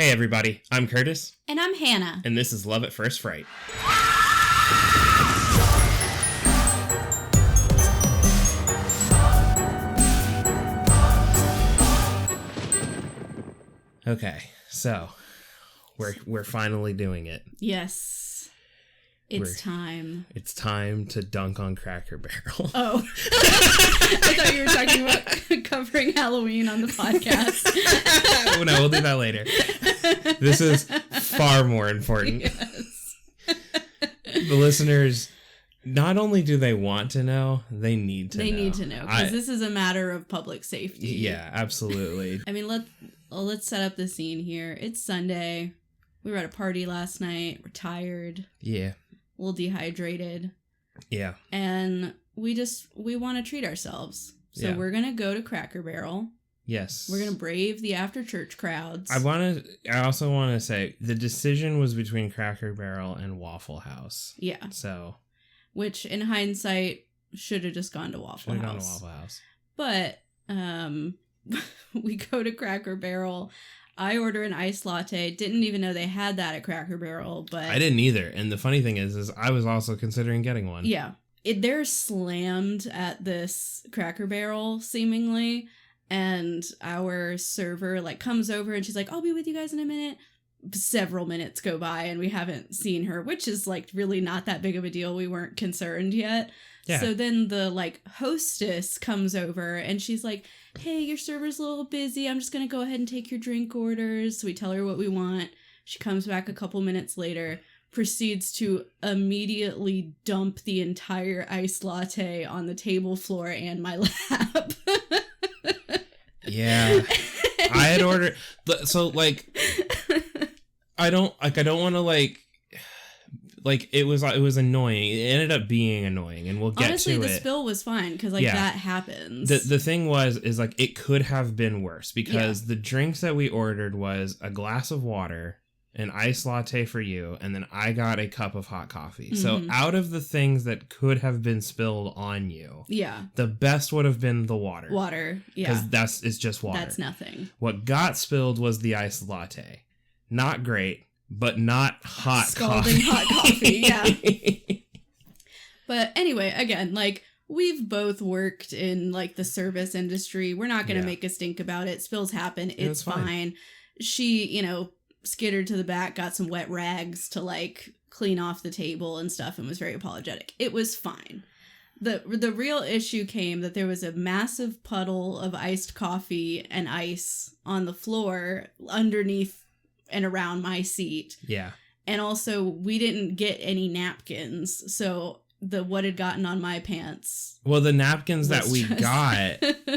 Hey everybody, I'm Curtis. And I'm Hannah. And this is Love at First Fright. Okay, so we're finally doing it. Yes. It's time. It's time to dunk on Cracker Barrel. Oh. I thought you were talking about covering Halloween on the podcast. Oh, no, we'll do that later. This is far more important. Yes. The listeners, not only do they want to know, they need to know. They need to know, because this is a matter of public safety. Yeah, absolutely. I mean, let's set up the scene here. It's Sunday. We were at a party last night. We're tired. Yeah. A little dehydrated. Yeah. And we want to treat ourselves. So we're going to go to Cracker Barrel. Yes. We're going to brave the after church crowds. I also want to say the decision was between Cracker Barrel and Waffle House. Yeah. So. Which in hindsight should have just gone to Waffle House. Gone to Waffle House. But we go to Cracker Barrel. I order an iced latte. Didn't even know they had that at Cracker Barrel, but I didn't either. And the funny thing is I was also considering getting one. Yeah. They're slammed at this Cracker Barrel, seemingly. And our server comes over and she's like, I'll be with you guys in a minute. Several minutes go by and we haven't seen her, which is really not that big of a deal. We weren't concerned yet. Yeah. So then the hostess comes over and she's like, hey, your server's a little busy. I'm just going to go ahead and take your drink orders. So we tell her what we want. She comes back a couple minutes later, proceeds to immediately dump the entire iced latte on the table floor and my lap. Yeah. I had ordered, so I don't want to it was annoying. It ended up being annoying, and we'll get Honestly, to it. Honestly, the spill was fine, because that happens. The thing is it could have been worse, because the drinks that we ordered was a glass of water, an iced latte for you, and then I got a cup of hot coffee. Mm-hmm. So out of the things that could have been spilled on you, the best would have been the water. Water, yeah. Because it's just water. That's nothing. What got spilled was the iced latte. Not great, but not hot Scalding coffee. Hot coffee, yeah. But anyway, again, we've both worked in the service industry. We're not going to make a stink about it. Spills happen. It's fine. She, skittered to the back, got some wet rags to clean off the table and stuff, and was very apologetic. It was fine. The real issue came that there was a massive puddle of iced coffee and ice on the floor underneath and around my seat. Yeah. And also, we didn't get any napkins, so what had gotten on my pants. Well, the napkins that we got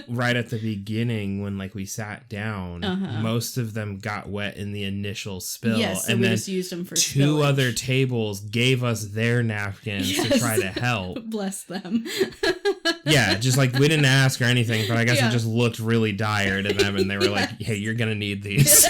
right at the beginning when we sat down, most of them got wet in the initial spill. Yes, so and we then just used them for two spillage. Other tables gave us their napkins to try to help. Bless them. Yeah, just we didn't ask or anything, but I guess it just looked really dire to them, and they were like, hey, you're gonna need these.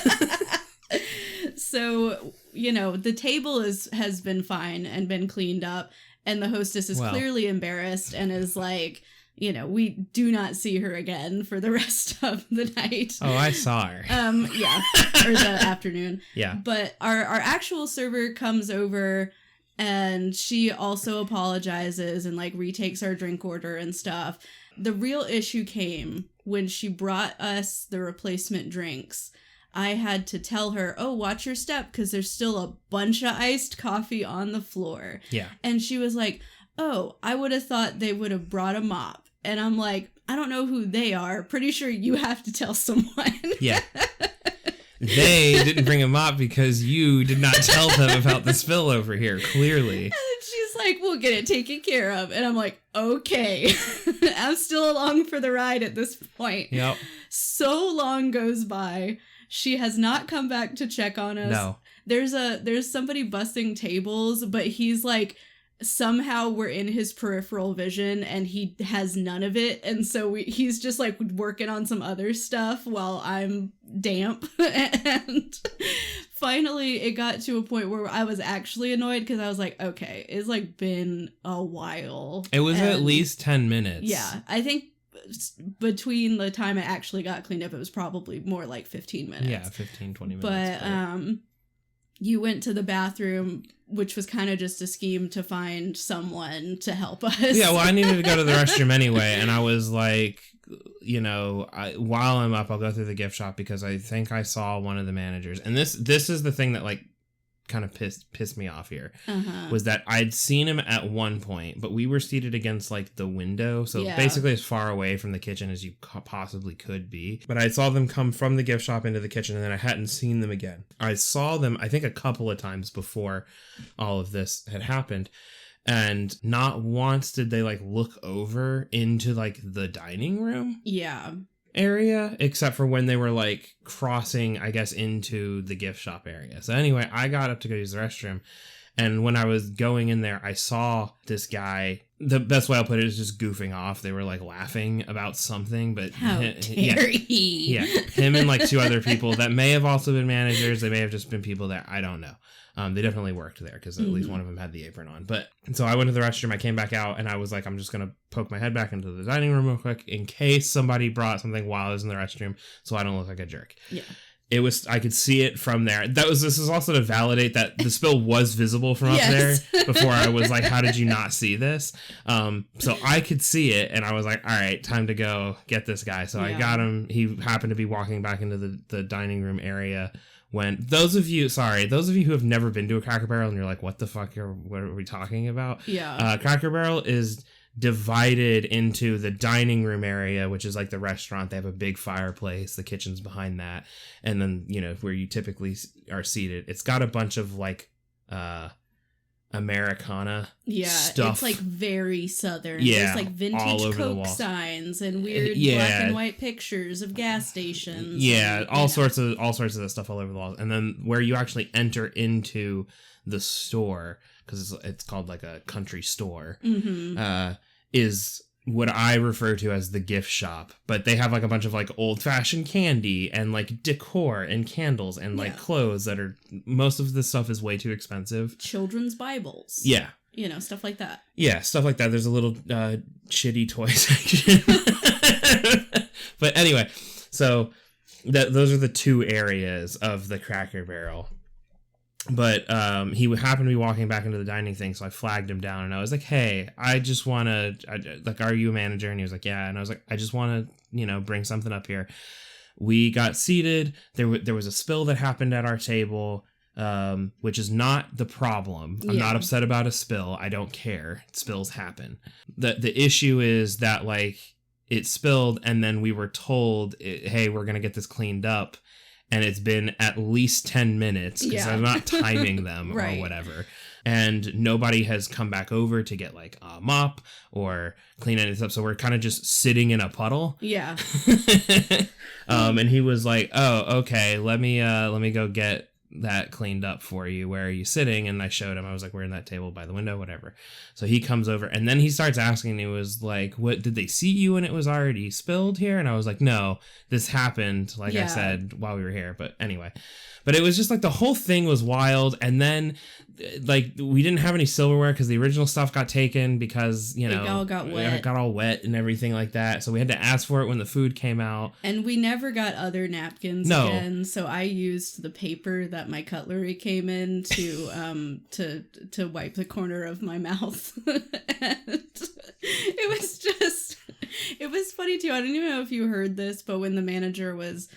So, the table has been fine and been cleaned up. And the hostess is clearly embarrassed and is we do not see her again for the rest of the night. Oh, I saw her. Yeah, or the afternoon. Yeah. But our actual server comes over and she also apologizes and retakes our drink order and stuff. The real issue came when she brought us the replacement drinks. I had to tell her, oh, watch your step, because there's still a bunch of iced coffee on the floor. Yeah. And she was like, oh, I would have thought they would have brought a mop. And I'm like, I don't know who they are. Pretty sure you have to tell someone. Yeah. They didn't bring a mop because you did not tell them about the spill over here, clearly. And she's like, we'll get it taken care of. And I'm like, okay. I'm still along for the ride at this point. Yep. So long goes by. She has not come back to check on us. No. There's somebody busting tables, but he's somehow we're in his peripheral vision and he has none of it. And so he's just working on some other stuff while I'm damp. And finally it got to a point where I was actually annoyed, because I was like, okay, it's been a while. It was at least 10 minutes. Yeah. I think between the time it actually got cleaned up, it was probably more like 15 minutes. Yeah, 15, 20 minutes. But you went to the bathroom, which was kind of just a scheme to find someone to help us. Yeah, well, I needed to go to the restroom anyway, and I was like, you know, while I'm up, I'll go through the gift shop because I think I saw one of the managers. And this is the thing that, like, kind of pissed me off here, was that I'd seen him at one point, but we were seated against, like, the window, so basically as far away from the kitchen as you possibly could be. But I saw them come from the gift shop into the kitchen, and then I hadn't seen them again. I saw them, I think, a couple of times before all of this had happened, and not once did they, like, look over into, like, the dining room area, except for when they were, like, crossing, I guess, into the gift shop area. So anyway, I got up to go use the restroom, and when I was going in there, I saw this guy. The best way I'll put it is just goofing off. They were, like, laughing about something, but how dare he? Yeah, him and, like, 2 other people that may have also been managers. They may have just been people there. I don't know. They definitely worked there because at least one of them had the apron on. But so I went to the restroom, I came back out, and I was like, I'm just going to poke my head back into the dining room real quick in case somebody brought something while I was in the restroom so I don't look like a jerk. Yeah. I could see it from there. This is also to validate that the spill was visible from up there before I was like, how did you not see this? So I could see it, and I was like, all right, time to go get this guy. So I got him. He happened to be walking back into the dining room area. When those of you who have never been to a Cracker Barrel and you're like, what the fuck what are we talking about? Yeah. Cracker Barrel is divided into the dining room area, which is like the restaurant. They have a big fireplace. The kitchen's behind that. And then, you know, where you typically are seated, it's got a bunch of like, Americana stuff. It's like very southern. There's like vintage Coke signs and weird black and white pictures of gas stations. And, all sorts of that stuff all over the walls. And then where you actually enter into the store, because it's called like a country store, is what I refer to as the gift shop. But they have like a bunch of like old fashioned candy and like decor and candles and like clothes that are, most of this stuff is way too expensive. Children's Bibles. Yeah. You know, stuff like that. Yeah, stuff like that. There's a little shitty toy section. But anyway, so those are the 2 areas of the Cracker Barrel. But he happened to be walking back into the dining thing, so I flagged him down, and I was like, hey, I just want to, like, are you a manager? And he was like, yeah. And I was like, I just want to, you know, bring something up here. We got seated. There was a spill that happened at our table, which is not the problem. I'm not upset about a spill. I don't care. Spills happen. The issue is that, like, it spilled, and then we were told, hey, we're going to get this cleaned up. And it's been at least 10 minutes because I'm not timing them or whatever. And nobody has come back over to get like a mop or clean anything up. So we're kind of just sitting in a puddle. Yeah. And he was like, oh, okay, let me go get that cleaned up for you. Where are you sitting? And I showed him. I was like, we're in that table by the window, whatever. So he comes over, and then he starts asking. He was like, what, did they see you when it was already spilled here? And I was like, no, this happened, like I said, while we were here. But anyway, but it was just like the whole thing was wild. And then like we didn't have any silverware because the original stuff got taken because, you know, it got all wet and everything like that. So we had to ask for it when the food came out. And we never got other napkins again. So I used the paper that my cutlery came in to wipe the corner of my mouth. And it was funny too. I don't even know if you heard this, but when the manager was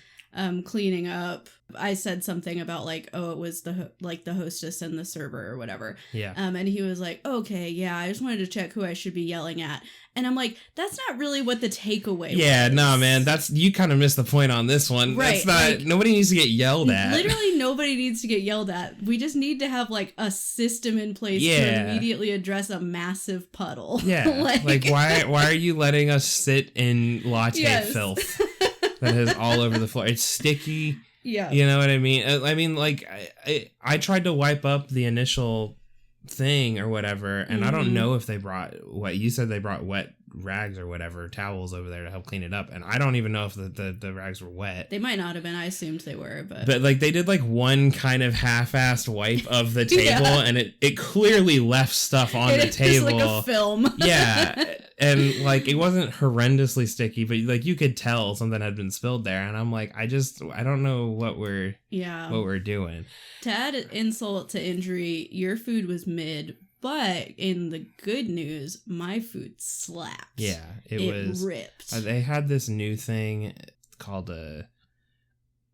cleaning up, I said something about like, oh, it was the hostess and the server or whatever. Yeah. And he was like, okay, yeah, I just wanted to check who I should be yelling at. And I'm like, that's not really what the takeaway was. Yeah, no, man, you kind of missed the point on this one. Right. That's not, like, nobody needs to get yelled at. Literally nobody needs to get yelled at. We just need to have like a system in place to immediately address a massive puddle. Yeah. like why are you letting us sit in latte filth that is all over the floor? It's sticky. Yeah. You know what I mean? I mean, like, I tried to wipe up the initial thing or whatever, and I don't know if they brought you said they brought wet rags or whatever, towels over there to help clean it up, and I don't even know if the rags were wet. They might not have been. I assumed they were, but like they did like one kind of half-assed wipe of the table, and it clearly left stuff on the table. It's like a film. Yeah. And like it wasn't horrendously sticky, but like you could tell something had been spilled there. And I'm like, I don't know what we're doing. To add insult to injury, your food was mid, but in the good news, my food slapped. Yeah, it ripped. They had this new thing called a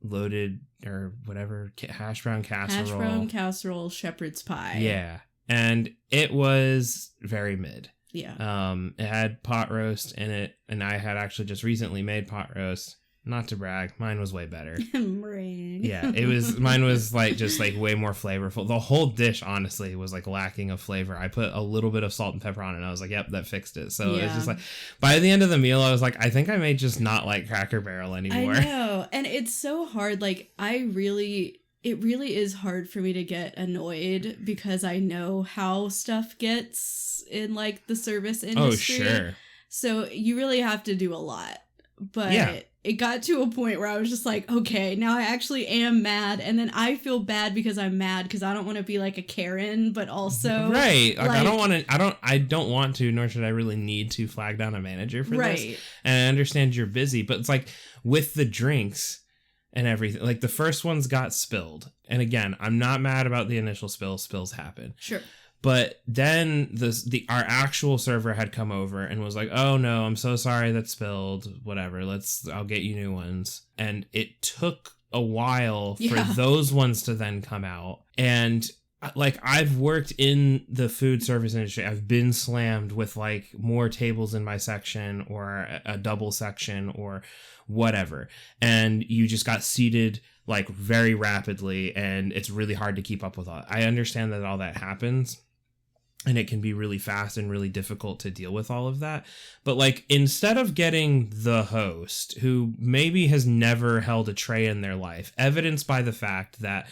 loaded or whatever hash brown casserole shepherd's pie. Yeah, and it was very mid. Yeah. It had pot roast in it, and I had actually just recently made pot roast. Not to brag, mine was way better. Yeah, mine was like just like way more flavorful. The whole dish honestly was like lacking of flavor. I put a little bit of salt and pepper on it, and I was like, yep, that fixed it. So It was just like, by the end of the meal, I was like, I think I may just not like Cracker Barrel anymore. I know, and it's so hard. Like, it really is hard for me to get annoyed because I know how stuff gets in like the service industry. Oh, sure. So you really have to do a lot. But it got to a point where I was just like, okay, now I actually am mad. And then I feel bad because I'm mad because I don't want to be like a Karen, but also right. Like I don't want to, nor should I really need to flag down a manager for this. And I understand you're busy, but it's like with the drinks and everything, like the first ones got spilled. And again, I'm not mad about the initial spills happen. Sure. But then our actual server had come over and was like, "Oh no, I'm so sorry that spilled. Whatever, I'll get you new ones." And it took a while for those ones to then come out. And like I've worked in the food service industry, I've been slammed with like more tables in my section or a double section or whatever, and you just got seated like very rapidly, and it's really hard to keep up with all. I understand that all that happens. And it can be really fast and really difficult to deal with all of that. But like, instead of getting the host, who maybe has never held a tray in their life, evidenced by the fact that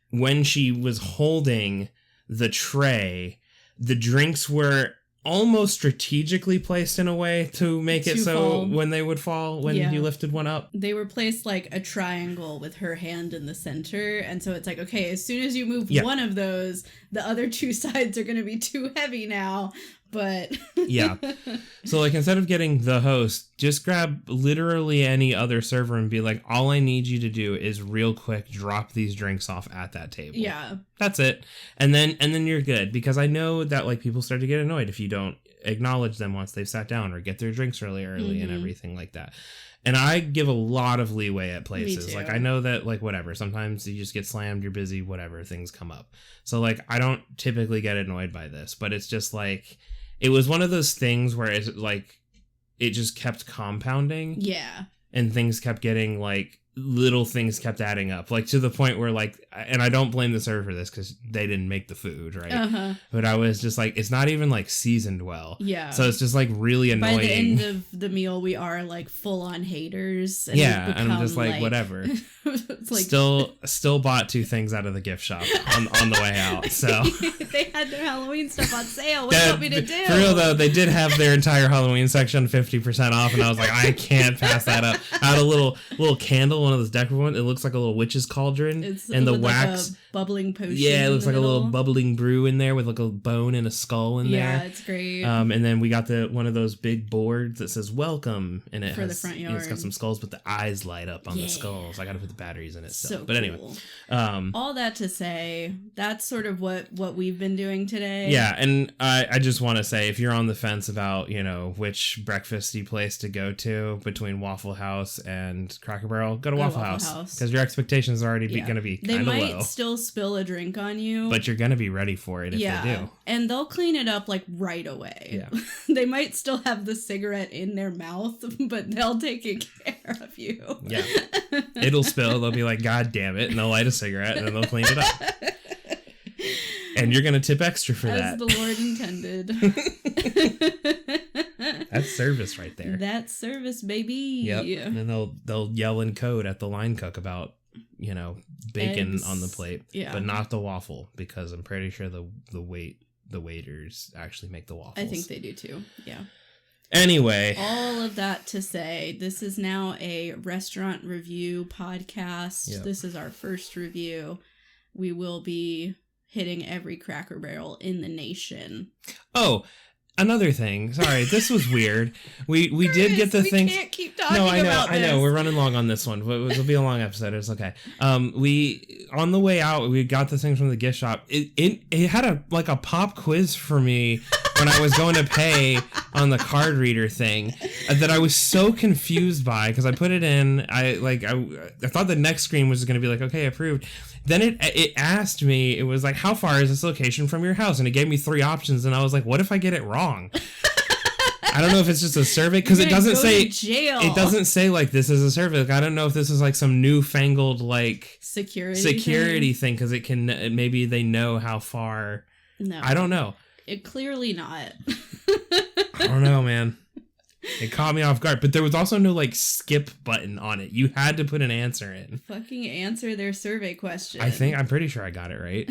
when she was holding the tray, the drinks were almost strategically placed in a way to make it so when they would fall when you lifted one up. They were placed like a triangle with her hand in the center, and so it's like, okay, as soon as you move one of those, the other two sides are going to be too heavy now. But so like, instead of getting the host, just grab literally any other server and be like, all I need you to do is real quick drop these drinks off at that table. Yeah, that's it. And then you're good, because I know that like people start to get annoyed if you don't acknowledge them once they've sat down or get their drinks really early and everything like that. And I give a lot of leeway at places. Like, I know that, like, whatever, sometimes you just get slammed, you're busy, whatever, things come up. So like, I don't typically get annoyed by this, but it's just like, it was one of those things where it's like, it just kept compounding. Yeah. And things kept getting like, little things kept adding up, like to the point where like, and I don't blame the server for this because they didn't make the food, right? But I was just like, it's not even like seasoned well. Yeah. So it's just like really annoying. By the end of the meal, we are like full on haters. And and I'm just like whatever. It's like still bought 2 things out of the gift shop on the way out. So they had their Halloween stuff on sale. What do you want me to do? For real though, they did have their entire Halloween section 50% off, and I was like, I can't pass that up. I had a little candle, one of those decorative ones. It looks like a little witch's cauldron, and the wax like a bubbling potion. Yeah, it looks like a little bubbling brew in there with like a bone and a skull in there. Yeah, it's great. And then we got one of those big boards that says "Welcome," and it for the front yard. It's got some skulls, but the eyes light up on the skulls. I got to put the batteries in it still. So but anyway, all that to say, that's sort of what we've been doing today. Yeah, and I just want to say, if you're on the fence about which breakfasty place to go to between Waffle House and Cracker Barrel, go to Waffle House, because your expectations are already going to be kind of low. They might still spill a drink on you, but you're going to be ready for it if they do. And they'll clean it up like right away. Yeah. They might still have the cigarette in their mouth, but they'll take care of you. Yeah. It'll spill. They'll be like, God damn it. And they'll light a cigarette and then they'll clean it up. And you're going to tip extra for that. As the Lord intended. That's service right there. That's service, baby. Yep. And then they'll yell in code at the line cook about, bacon eggs on the plate, but not the waffle, because I'm pretty sure the waiters actually make the waffles. I think they do too. Yeah. Anyway, all of that to say, this is now a restaurant review podcast. Yep. This is our first review. We will be hitting every Cracker Barrel in the nation. Oh, Another thing. Sorry, this was weird. We did get the thing. We can't keep talking about this. I know. We're running long on this one. It'll be a long episode. It's okay. We on the way out, we got the things from the gift shop. It had a pop quiz for me when I was going to pay on the card reader thing that I was so confused by because I put it in. I thought the next screen was going to be like, okay, approved. Then it asked me, it was like, how far is this location from your house? And it gave me 3 options. And I was like, what if I get it wrong? I don't know if it's just a survey because it doesn't say jail. It doesn't say like this is a survey. Like, I don't know if this is like some newfangled like security thing because it can maybe they know how far. No, I don't know. It clearly not. I don't know, man. It caught me off guard, but there was also no like skip button on it. You had to put an answer in. Fucking answer their survey question. I'm pretty sure I got it right.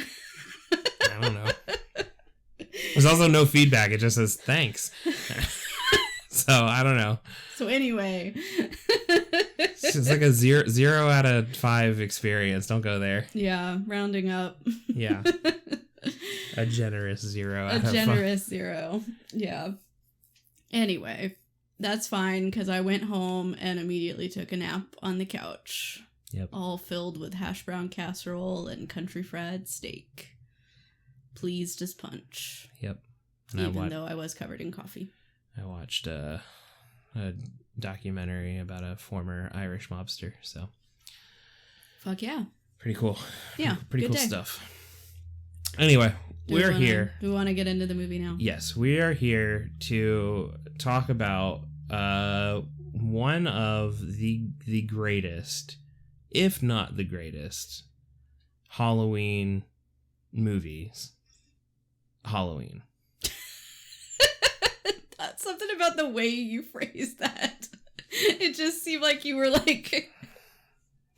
I don't know. There's also no feedback. It just says thanks. So I don't know. So anyway, it's like a 0 out of 5 experience. Don't go there. Yeah, rounding up. Yeah. A generous 0 out of 5. A generous 0. Yeah. Anyway. That's fine, because I went home and immediately took a nap on the couch. Yep. All filled with hash brown casserole and country fried steak. Pleased as punch. Yep. And even though I was covered in coffee. I watched a documentary about a former Irish mobster, so. Fuck yeah. Pretty cool. Yeah. Pretty cool stuff. Anyway, we're here. Do we want to get into the movie now? Yes, we are here to talk about one of the greatest, if not the greatest, Halloween movies. Halloween. That's something about the way you phrased that. It just seemed like you were like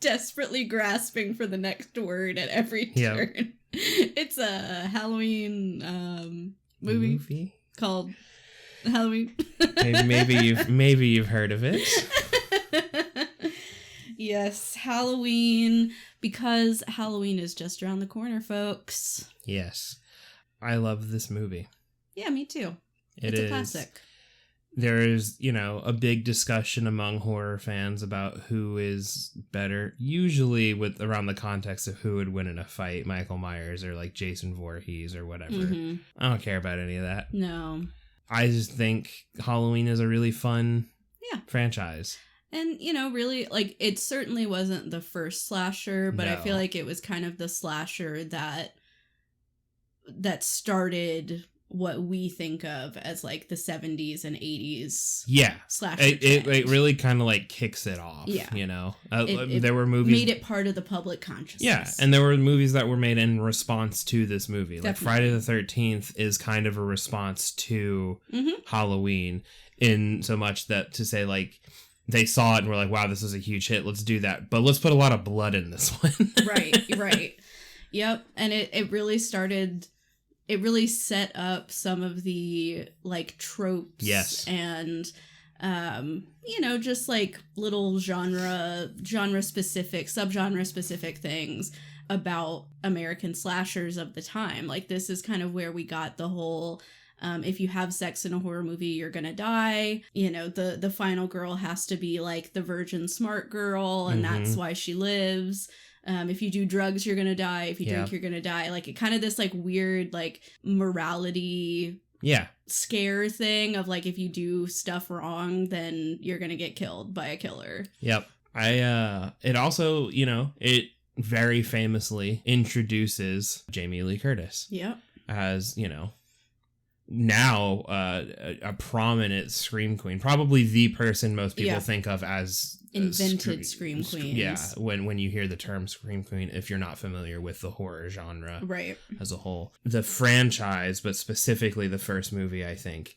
desperately grasping for the next word at every turn. Yep. It's a Halloween movie called Halloween. maybe you've heard of it. Yes, Halloween, because Halloween is just around the corner, folks. Yes. I love this movie. Yeah, me too. It's a classic. There is, a big discussion among horror fans about who is better, usually with around the context of who would win in a fight, Michael Myers or like Jason Voorhees or whatever. Mm-hmm. I don't care about any of that. No. I just think Halloween is a really fun franchise. And, really, like, it certainly wasn't the first slasher, but I feel like it was kind of the slasher that started what we think of as like the 70s and 80s slasher it really kind of like kicks it off. There were movies made it part of the public consciousness, and there were movies that were made in response to this movie. Definitely. Like Friday the 13th is kind of a response to Halloween, in so much that to say like they saw it and were like, wow, this is a huge hit, let's do that, but let's put a lot of blood in this one. right Yep. And it really started. It really set up some of the like tropes. Yes. And just like little genre specific, subgenre specific things about American slashers of the time. Like, this is kind of where we got the whole if you have sex in a horror movie, you're gonna die. The final girl has to be like the virgin smart girl, and that's why she lives. If you do drugs, you're going to die. If you drink, you're going to die. Like, it kind of this like weird like morality scare thing of like, if you do stuff wrong, then you're going to get killed by a killer. Yep. It also, it very famously introduces Jamie Lee Curtis. Yep. As, now a prominent scream queen, probably the person most people think of as invented scream queens. Yeah, when you hear the term scream queen, if you're not familiar with the horror genre as a whole. The franchise, but specifically the first movie, I think,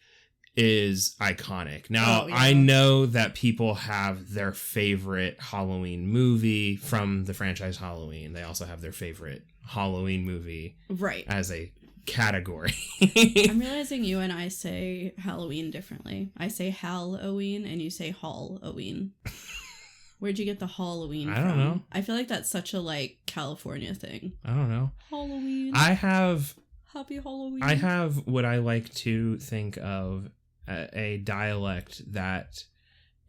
is iconic. Now, I know that people have their favorite Halloween movie from the franchise Halloween. They also have their favorite Halloween movie as a category. I'm realizing you and I say Halloween differently. I say Halloween and you say Halloween. Where'd you get the Halloween from? I don't know. I feel like that's such a like California thing. I don't know. Halloween. I have Happy Halloween. I have what I like to think of a dialect that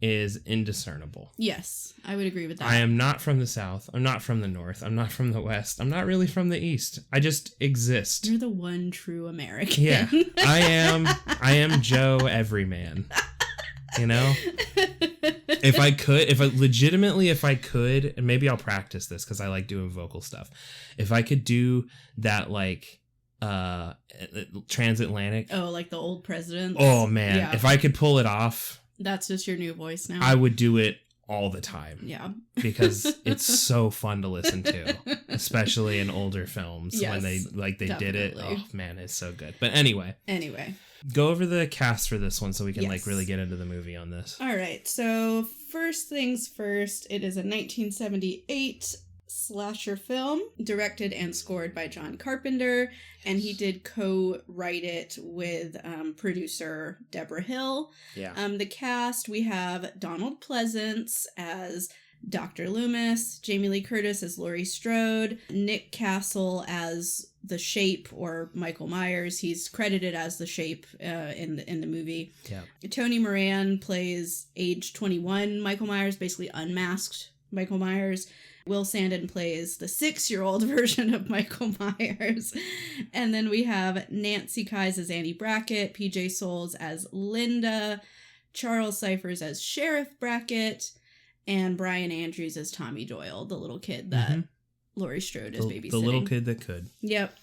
is indiscernible. Yes, I would agree with that. I am not from the South. I'm not from the North. I'm not from the West. I'm not really from the East. I just exist. You're the one true American. Yeah, I am Joe Everyman. You know? If I could, and maybe I'll practice this because I like doing vocal stuff. If I could do that, like, transatlantic. Oh, like the old presidents. Oh, man. Yeah. If I could pull it off. That's just your new voice now. I would do it all the time. Yeah. Because it's so fun to listen to, especially in older films when they did it. Oh, man, it's so good. But anyway. Go over the cast for this one so we can like really get into the movie on this. All right. So first things first, it is a 1978 slasher film directed and scored by John Carpenter, and he did co-write it with producer Deborah Hill. Yeah. The cast, we have Donald Pleasance as Dr. Loomis, Jamie Lee Curtis as Laurie Strode, Nick Castle as the Shape, or Michael Myers. He's credited as the Shape in the movie. Yeah. Tony Moran plays age 21 Michael Myers, basically unmasked Michael Myers. Will Sandon plays the 6-year-old version of Michael Myers. And then we have Nancy Kyes as Annie Brackett, PJ Souls as Linda, Charles Cyphers as Sheriff Brackett, and Brian Andrews as Tommy Doyle, the little kid that Laurie Strode is babysitting. The little kid that could. Yep.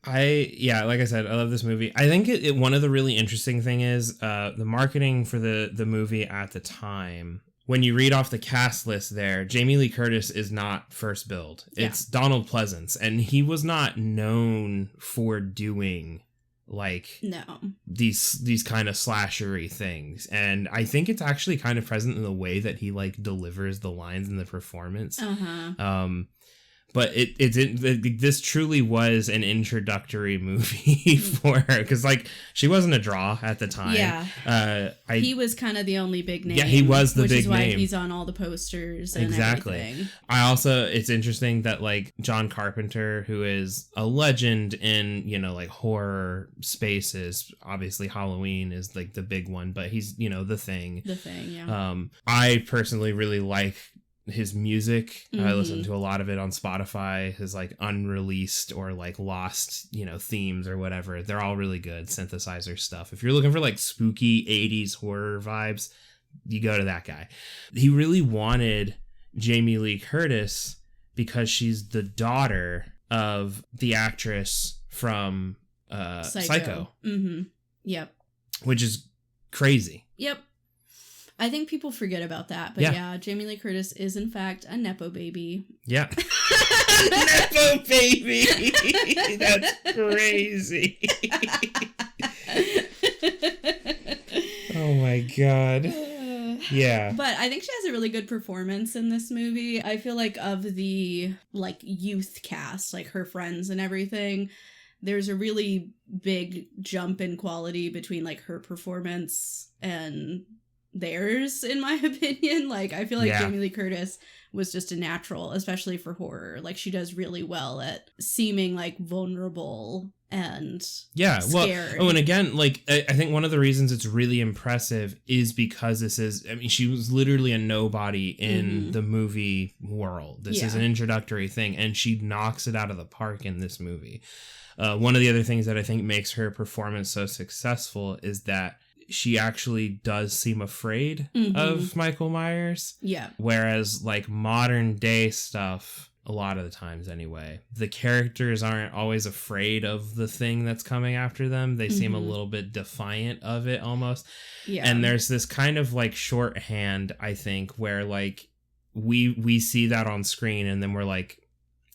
Like I said, I love this movie. I think it one of the really interesting thing is the marketing for the movie at the time. When you read off the cast list there, Jamie Lee Curtis is not first billed. It's Donald Pleasance, and he was not known for doing these kind of slashery things. And I think it's actually kind of present in the way that he like delivers the lines in the performance. But this truly was an introductory movie for her, because like she wasn't a draw at the time. Yeah, he was kind of the only big name. Yeah, he was the big name, which is why he's on all the posters and everything. It's interesting that like John Carpenter, who is a legend in like horror spaces, obviously Halloween is like the big one, but he's the Thing. Yeah. I personally really like his music. I listen to a lot of it on Spotify, his like unreleased or like lost themes or whatever. They're all really good synthesizer stuff. If you're looking for like spooky 80s horror vibes, you go to that guy. He really wanted Jamie Lee Curtis because she's the daughter of the actress from Psycho. Yep. Which is crazy. Yep. I think people forget about that, but yeah, Jamie Lee Curtis is in fact a Nepo baby. Yeah. Nepo baby! That's crazy. Oh my god. Yeah. But I think she has a really good performance in this movie. I feel like of the like youth cast, like her friends and everything, there's a really big jump in quality between like her performance and theirs, in my opinion. Like I feel like Jamie Lee Curtis was just a natural, especially for horror. Like she does really well at seeming like vulnerable and scared. And again, like I think one of the reasons it's really impressive is because she was literally a nobody in the movie world. This is an introductory thing, and she knocks it out of the park in this movie. One of the other things that I think makes her performance so successful is that she actually does seem afraid of Michael Myers. Yeah. Whereas like modern day stuff, a lot of the times anyway, the characters aren't always afraid of the thing that's coming after them. They seem a little bit defiant of it almost. Yeah. And there's this kind of like shorthand, I think, where like we see that on screen and then we're like,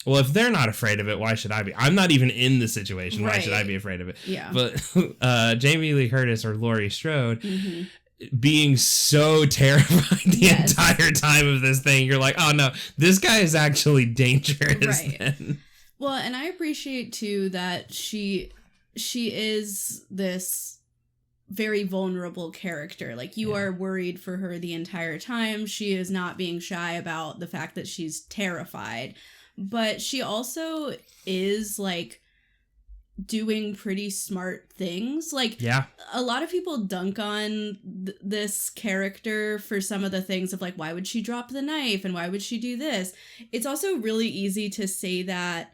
well, if they're not afraid of it, why should I be? I'm not even in the situation. Why should I be afraid of it? Yeah. But Jamie Lee Curtis or Laurie Strode being so terrified the entire time of this thing, you're like, oh no, this guy is actually dangerous. Right. Then. Well, and I appreciate too that she is this very vulnerable character. Like you are worried for her the entire time. She is not being shy about the fact that she's terrified. But she also is, like, doing pretty smart things. Like, a lot of people dunk on this character for some of the things of like, why would she drop the knife and why would she do this? It's also really easy to say that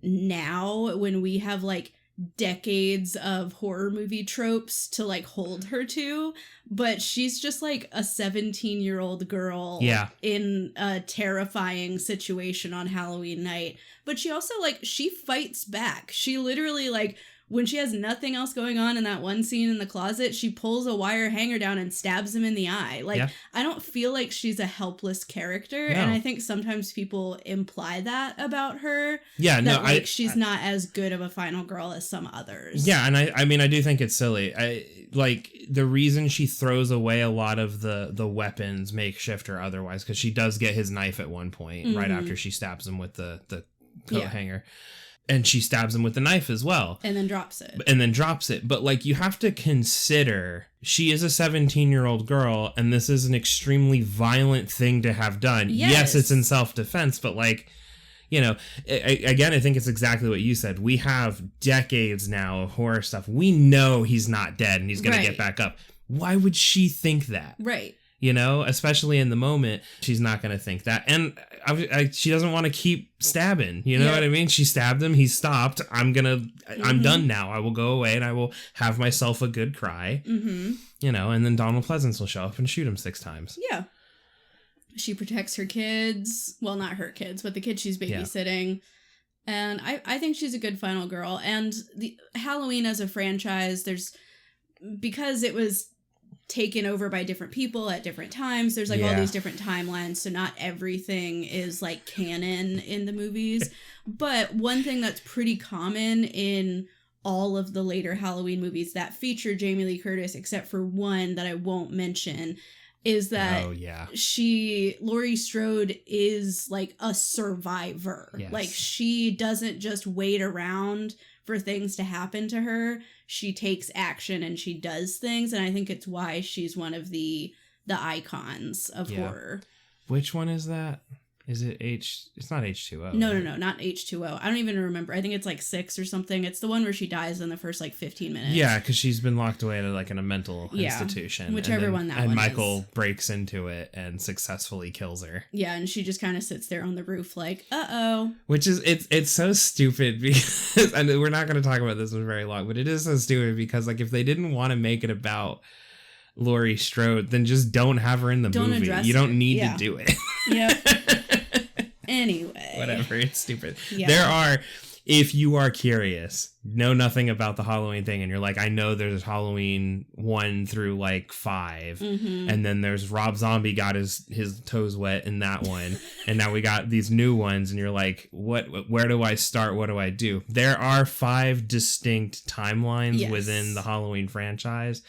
now when we have like decades of horror movie tropes to like hold her to, but she's just like a 17-year-old girl in a terrifying situation on Halloween night. But she also like, she fights back. She literally like, when she has nothing else going on in that one scene in the closet, she pulls a wire hanger down and stabs him in the eye. Like, I don't feel like she's a helpless character. No. And I think sometimes people imply that about her. Yeah, that, no, like, she's not as good of a final girl as some others. Yeah, and I mean, I do think it's silly. Like, the reason she throws away a lot of the weapons, makeshift or otherwise, because she does get his knife at one point, right after she stabs him with the coat hanger. And she stabs him with the knife as well. And then drops it. But, like, you have to consider she is a 17-year-old girl, and this is an extremely violent thing to have done. Yes, it's in self-defense, but, like, you know, again, I think it's exactly what you said. We have decades now of horror stuff. We know he's not dead and he's going to get back up. Why would she think that? Right. You know, especially in the moment, she's not going to think that. And she doesn't want to keep stabbing. You know what I mean? She stabbed him. He stopped. I'm done now. I will go away and I will have myself a good cry. Mm-hmm. You know, and then Donald Pleasance will show up and shoot him 6 times. Yeah. She protects her kids. Well, not her kids, but the kids she's babysitting. Yeah. And I think she's a good final girl. And the Halloween as a franchise, because it was taken over by different people at different times, there's like all these different timelines, so not everything is like canon in the movies. But one thing that's pretty common in all of the later Halloween movies that feature Jamie Lee Curtis, except for one that I won't mention, is that Laurie Strode is like a survivor. Yes. Like, she doesn't just wait around for things to happen to her. She takes action and she does things, and I think it's why she's one of the icons of horror. Which one is that? Is it It's not H2O. No, not H2O. I don't even remember. I think it's like 6 or something. It's the one where she dies in the first like 15 minutes. Yeah, because she's been locked away in a mental institution. Whichever one that one is. And Michael breaks into it and successfully kills her. Yeah, and she just kind of sits there on the roof like, uh-oh. Which is, it's so stupid because, and we're not going to talk about this one very long, but it is so stupid because, like, if they didn't want to make it about Laurie Strode, then just don't have her in the movie. You don't need to do it. Yep. Anyway. Whatever, it's stupid. Yeah. There are, if you are curious, know nothing about the Halloween thing, and you're like, I know there's Halloween 1 through like 5, and then there's Rob Zombie got his toes wet in that one, and now we got these new ones, and you're like, where do I start? What do I do? There are 5 distinct timelines within the Halloween franchise.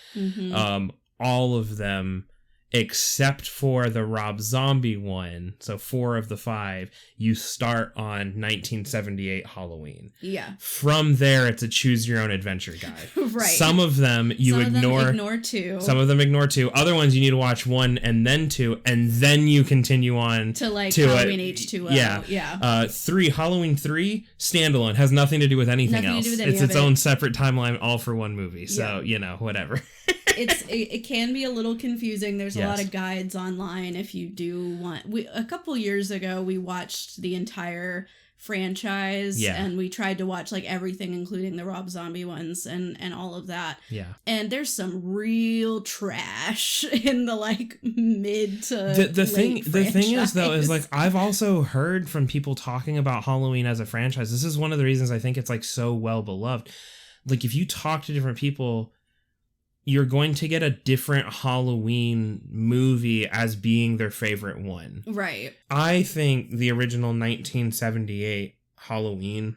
All of them, except for the Rob Zombie one, so 4 of the 5, you start on 1978 Halloween. Yeah. From there, it's a choose your own adventure guide. Right. Some of them you ignore 2. Some of them ignore 2. Other ones you need to watch 1 and then 2, and then you continue on to like Halloween H2O. Yeah. 3, Halloween 3, standalone, has nothing to do with anything else. It's its own separate timeline, all for one movie. So, you know, whatever. It can be a little confusing. There's a lot of guides online if you do want. A couple years ago, we watched the entire franchise, and we tried to watch like everything, including the Rob Zombie ones and all of that. Yeah. And there's some real trash in the like mid to the thing is though is like I've also heard from people talking about Halloween as a franchise. This is one of the reasons I think it's like so well beloved. Like, if you talk to different people, you're going to get a different Halloween movie as being their favorite one. Right. I think the original 1978 Halloween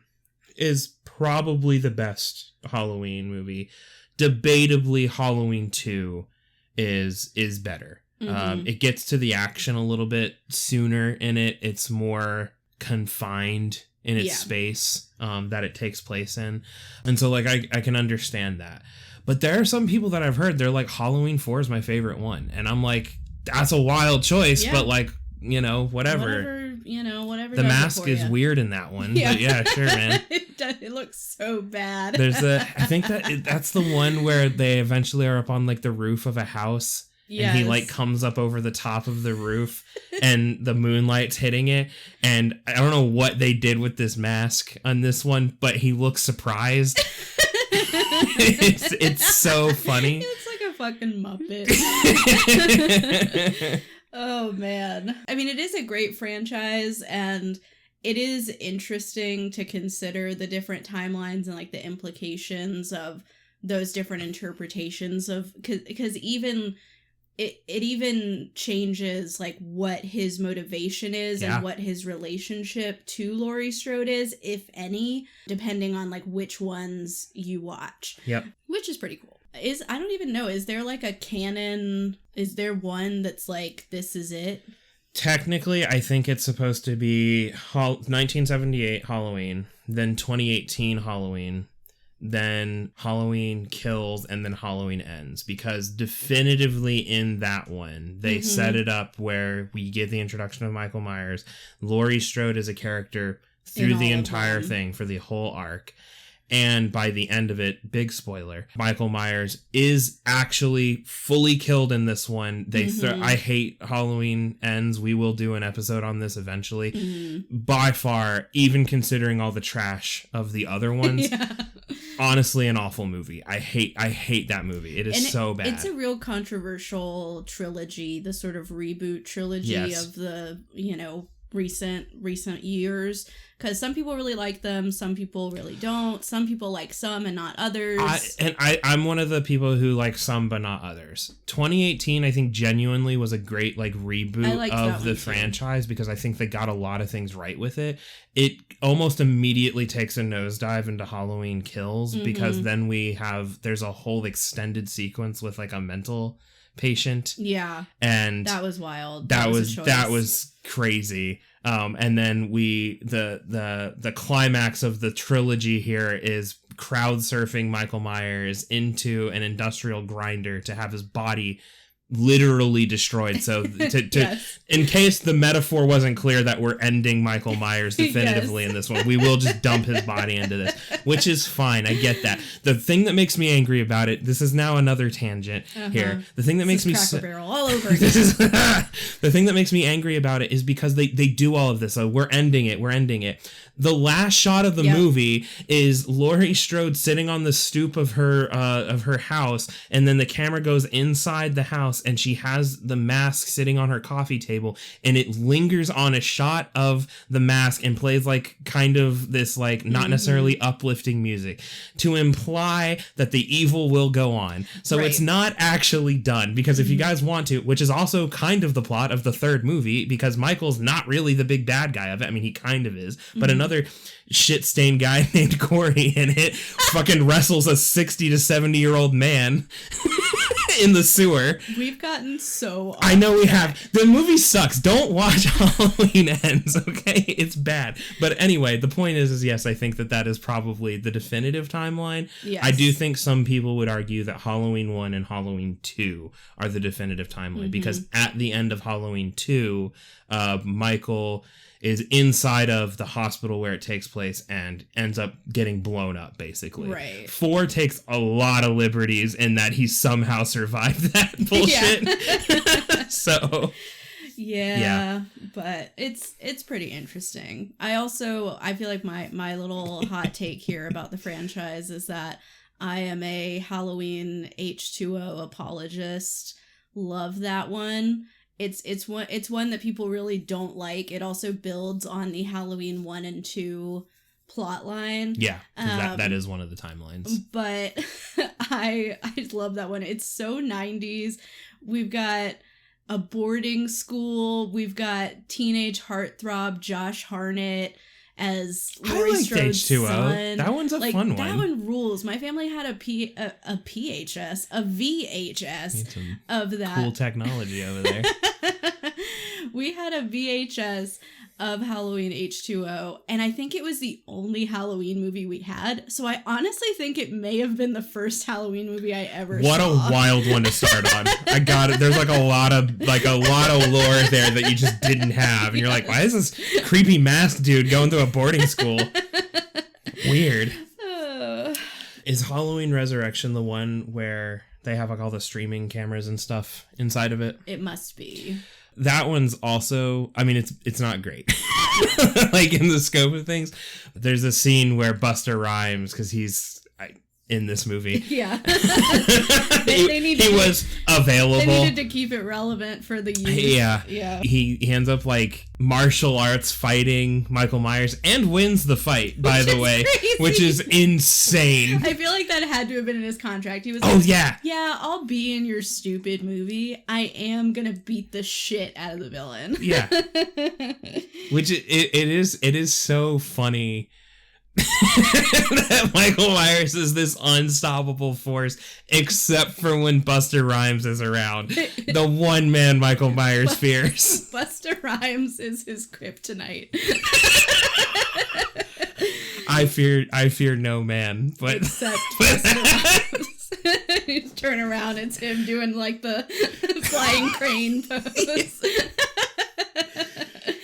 is probably the best Halloween movie. Debatably, Halloween 2 is better. It gets to the action a little bit sooner in it. It's more confined in its space that it takes place in. And so, like, I can understand that. But there are some people that I've heard, they're like, Halloween 4 is my favorite one. And I'm like, that's a wild choice, but like, you know, whatever. Whatever. The mask is weird in that one. But yeah, sure, man. It looks so bad. I think that's the one where they eventually are up on like the roof of a house. Yes. And he like comes up over the top of the roof and the moonlight's hitting it. And I don't know what they did with this mask on this one, but he looks surprised. it's so funny. It's like a fucking Muppet. Oh, man. I mean, it is a great franchise, and it is interesting to consider the different timelines and like the implications of those different interpretations of, because even... It even changes like what his motivation is and what his relationship to Laurie Strode is, if any, depending on like which ones you watch. Yep. Which is pretty cool. I don't even know, is there like a canon? Is there one that's like, this is it? Technically, I think it's supposed to be 1978 Halloween, then 2018 Halloween, then Halloween Kills, and then Halloween Ends, because definitively in that one they set it up where we get the introduction of Michael Myers. Laurie Strode is a character through the entire thing for the whole arc, and by the end of it, big spoiler, Michael Myers is actually fully killed in this one. I hate Halloween Ends. We will do an episode on this eventually. By far, even considering all the trash of the other ones, honestly an awful movie. I hate that movie. It is so bad. It's a real controversial trilogy, the sort of reboot trilogy of the, recent years, because some people really like them, some people really don't, some people like some and not others. I'm one of the people who like some but not others. 2018 I think genuinely was a great like reboot of the franchise, because I think they got a lot of things right with it. It almost immediately takes a nosedive into Halloween Kills, because then there's a whole extended sequence with like a mental patient. Yeah. And that was wild. That was crazy. And then the climax of the trilogy here is crowd surfing Michael Myers into an industrial grinder to have his body literally destroyed. So in case the metaphor wasn't clear that we're ending Michael Myers definitively in this one, we will just dump his body into this, which is fine. I get that. The thing that makes me angry about it, this is now another tangent here. The thing that makes me Cracker Barrel all over again. The thing that makes me angry about it is because they do all of this. So we're ending it. The last shot of the movie is Laurie Strode sitting on the stoop of her house, and then the camera goes inside the house, and she has the mask sitting on her coffee table, and it lingers on a shot of the mask and plays like kind of this like not necessarily uplifting music to imply that the evil will go on. So it's not actually done, because if you guys want to, which is also kind of the plot of the third movie, because Michael's not really the big bad guy of it. I mean, he kind of is, but another shit-stained guy named Corey in it fucking wrestles a 60 to 70-year-old man in the sewer. We've gotten so off. I know we have. The movie sucks. Don't watch Halloween Ends, okay? It's bad. But anyway, the point is yes, I think that is probably the definitive timeline. Yes. I do think some people would argue that Halloween 1 and Halloween 2 are the definitive timeline, because at the end of Halloween 2, Michael is inside of the hospital where it takes place and ends up getting blown up, basically. Right. 4 takes a lot of liberties in that he somehow survived that bullshit. So... Yeah, but it's pretty interesting. I feel like my little hot take here about the franchise is that I am a Halloween H2O apologist. Love that one. It's one that people really don't like. It also builds on the Halloween 1 and 2 plot line. Yeah, that is one of the timelines. But I love that one. It's so 90s. We've got a boarding school. We've got teenage heartthrob Josh Hartnett as Laurie Strode's son. That one's a fun one. That one rules. My family had a VHS of that. Cool technology over there. We had a VHS of Halloween H2O, and I think it was the only Halloween movie we had. So I honestly think it may have been the first Halloween movie I ever saw. What a wild one to start on. I got it. There's like a lot of lore there that you just didn't have. And you're like, why is this creepy masked dude going to a boarding school? Weird. Is Halloween Resurrection the one where they have like all the streaming cameras and stuff inside of it? It must be. That one's also, I mean, it's not great. Like in the scope of things. There's a scene where Buster Rhymes, because he's in this movie. Yeah. he was available. They needed to keep it relevant for the youth. Yeah. Yeah. He ends up like martial arts fighting Michael Myers and wins the fight, by the way, crazy. Which is insane. I feel like that had to have been in his contract. He was like, yeah, I'll be in your stupid movie. I am gonna beat the shit out of the villain. Yeah. Which it is so funny. That Michael Myers is this unstoppable force, except for when Buster Rhymes is around. The one man Michael Myers fears. Buster Rhymes is his kryptonite. I fear no man, but except Buster Rhymes. You turn around, it's him doing like the flying crane pose.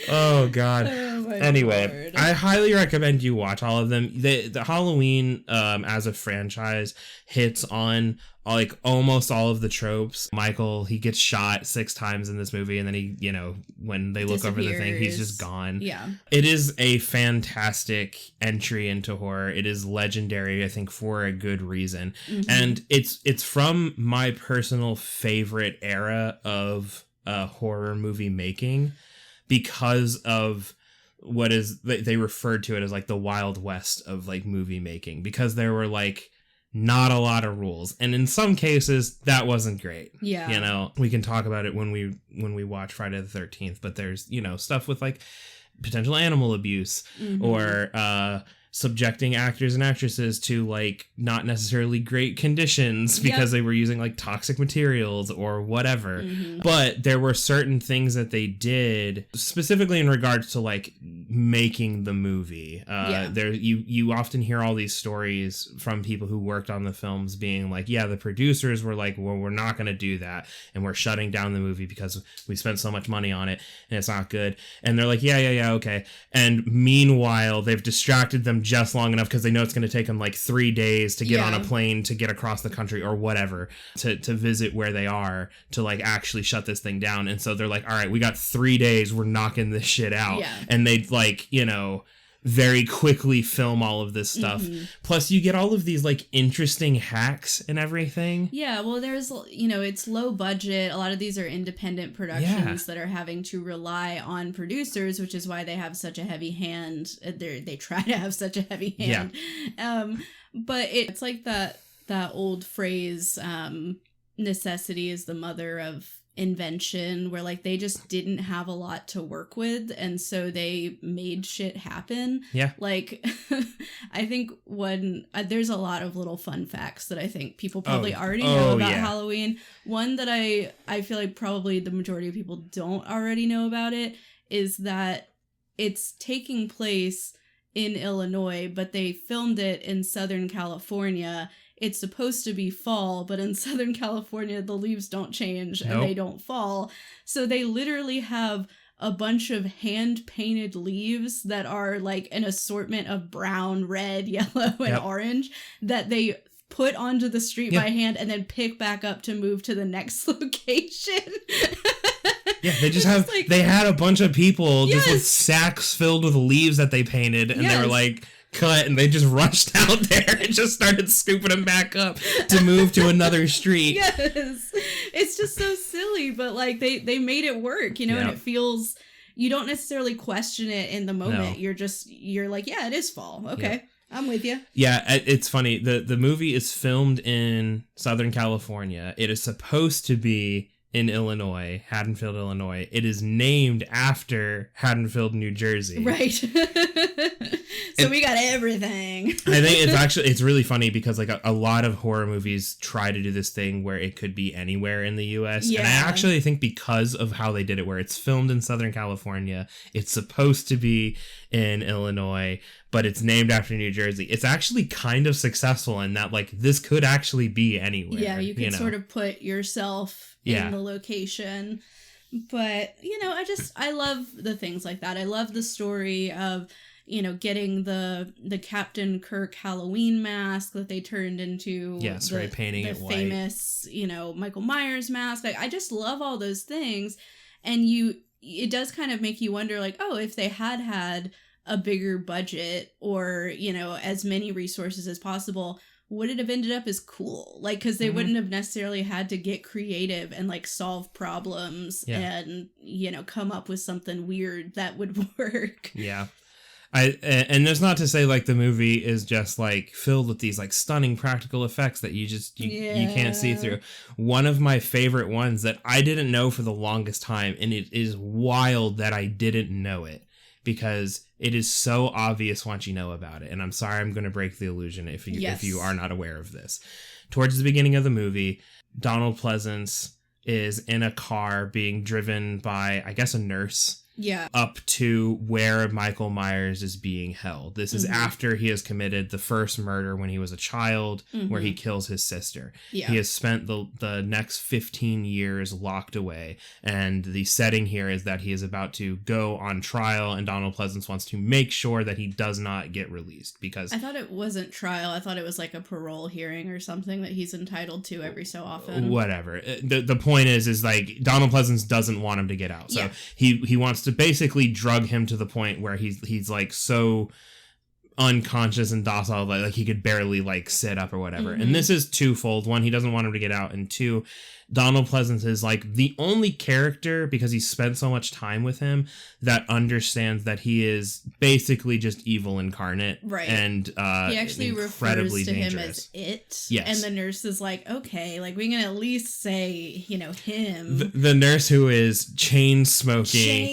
Oh God. Anyway, Lord. I highly recommend you watch all of them. The Halloween as a franchise hits on like almost all of the tropes. Michael, he gets shot 6 times in this movie, and then he, when they look over the thing, he's just gone. Yeah. It is a fantastic entry into horror. It is legendary, I think, for a good reason. Mm-hmm. And it's from my personal favorite era of horror movie making, because of what is, they referred to it as like the Wild West of like movie making, because there were like not a lot of rules, and in some cases that wasn't great. Yeah, we can talk about it when we watch Friday the 13th, but there's stuff with like potential animal abuse, mm-hmm. or subjecting actors and actresses to like not necessarily great conditions because they were using like toxic materials or whatever. Mm-hmm. But there were certain things that they did specifically in regards to like making the movie. There you often hear all these stories from people who worked on the films being like, yeah, the producers were like, well, we're not going to do that, and we're shutting down the movie because we spent so much money on it and it's not good. And they're like, yeah, okay. And meanwhile, they've distracted them just long enough because they know it's going to take them like 3 days to get on a plane to get across the country or whatever to visit where they are to like actually shut this thing down. And so they're like, all right, we got 3 days, we're knocking this shit out. And they'd like, very quickly film all of this stuff. Mm-hmm. Plus you get all of these like interesting hacks and everything. Yeah, well, there's, it's low budget. A lot of these are independent productions that are having to rely on producers, which is why they have such a heavy hand. They try to have such a heavy hand. Yeah. But it's like that old phrase, necessity is the mother of invention, where like they just didn't have a lot to work with, and so they made shit happen. Like I think there's a lot of little fun facts that I think people probably already know about Halloween. One that I feel like probably the majority of people don't already know about it is that it's taking place in Illinois, but they filmed it in Southern California. It's supposed to be fall, but in Southern California, the leaves don't change and they don't fall. So they literally have a bunch of hand-painted leaves that are like an assortment of brown, red, yellow, and orange that they put onto the street by hand and then pick back up to move to the next location. Yeah, they just have, like, they had a bunch of people just with sacks filled with leaves that they painted, and they were like, cut, and they just rushed out there and just started scooping them back up to move to another street. Yes. It's just so silly, but like they made it work, and it feels, you don't necessarily question it in the moment. No. You're like, yeah, it is fall. Okay. Yep. I'm with you. Yeah, it's funny. The movie is filmed in Southern California. It is supposed to be in Illinois, Haddonfield, Illinois. It is named after Haddonfield, New Jersey. Right. So we got everything. I think it's really funny because like a lot of horror movies try to do this thing where it could be anywhere in the US. Yeah. And I actually think because of how they did it, where it's filmed in Southern California, it's supposed to be in Illinois, but it's named after New Jersey. It's actually kind of successful in that like this could actually be anywhere. Yeah, you can sort of put yourself in the location. But, I love the things like that. I love the story of, getting the Captain Kirk Halloween mask that they turned into painting the it white. Famous, Michael Myers mask. Like, I just love all those things. And it does kind of make you wonder, like, oh, if they had a bigger budget or, as many resources as possible, would it have ended up as cool? Like, because they wouldn't have necessarily had to get creative and, like, solve problems and, come up with something weird that would work. Yeah. And there's not to say, like, the movie is just, like, filled with these, like, stunning practical effects that you can't see through. One of my favorite ones that I didn't know for the longest time, and it is wild that I didn't know it, because it is so obvious once you know about it. And I'm sorry, I'm going to break the illusion if you are not aware of this. Towards the beginning of the movie, Donald Pleasance is in a car being driven by, I guess, a nurse. Yeah. Up to where Michael Myers is being held. This is after he has committed the first murder when he was a child, where he kills his sister. Yeah. He has spent the next 15 years locked away. And the setting here is that he is about to go on trial, and Donald Pleasance wants to make sure that he does not get released, because... I thought it wasn't trial. I thought it was like a parole hearing or something that he's entitled to every so often. Whatever. The point is like, Donald Pleasance doesn't want him to get out. So he wants to basically drug him to the point where he's like so unconscious and docile that like he could barely like sit up or whatever. And this is twofold. One, he doesn't want him to get out, and two, Donald Pleasance is like the only character, because he's spent so much time with him, that understands that he is basically just evil incarnate. Right. And he actually incredibly refers to dangerous. him as it. Yes. And the nurse is like, okay, like we can at least say, him. The nurse who is chain smoking.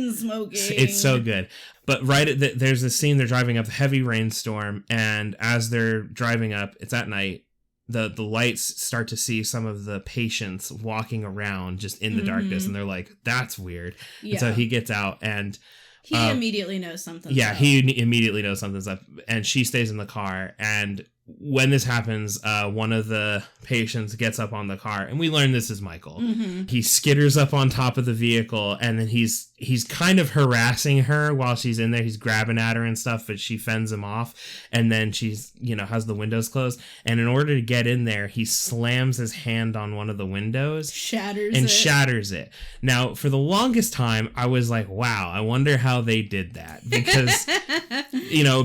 It's so good. But there's a scene, they're driving up, heavy rainstorm, and as they're driving up, it's at night, the lights start to see some of the patients walking around just in the darkness, and they're like, that's weird. Yeah. And so he gets out, and he immediately knows something's up. He immediately knows something's up, and she stays in the car, and when this happens, one of the patients gets up on the car, and we learn this is Michael. He skitters up on top of the vehicle, and then he's kind of harassing her while she's in there. He's grabbing at her and stuff, but she fends him off, and then she's, has the windows closed, and in order to get in there, he slams his hand on one of the windows, shatters it. Now, for the longest time, I was like, wow, I wonder how they did that, because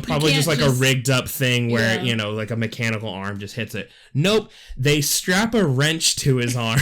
probably just like a rigged up thing where like a mechanical arm just hits it. Nope, they strap a wrench to his arm,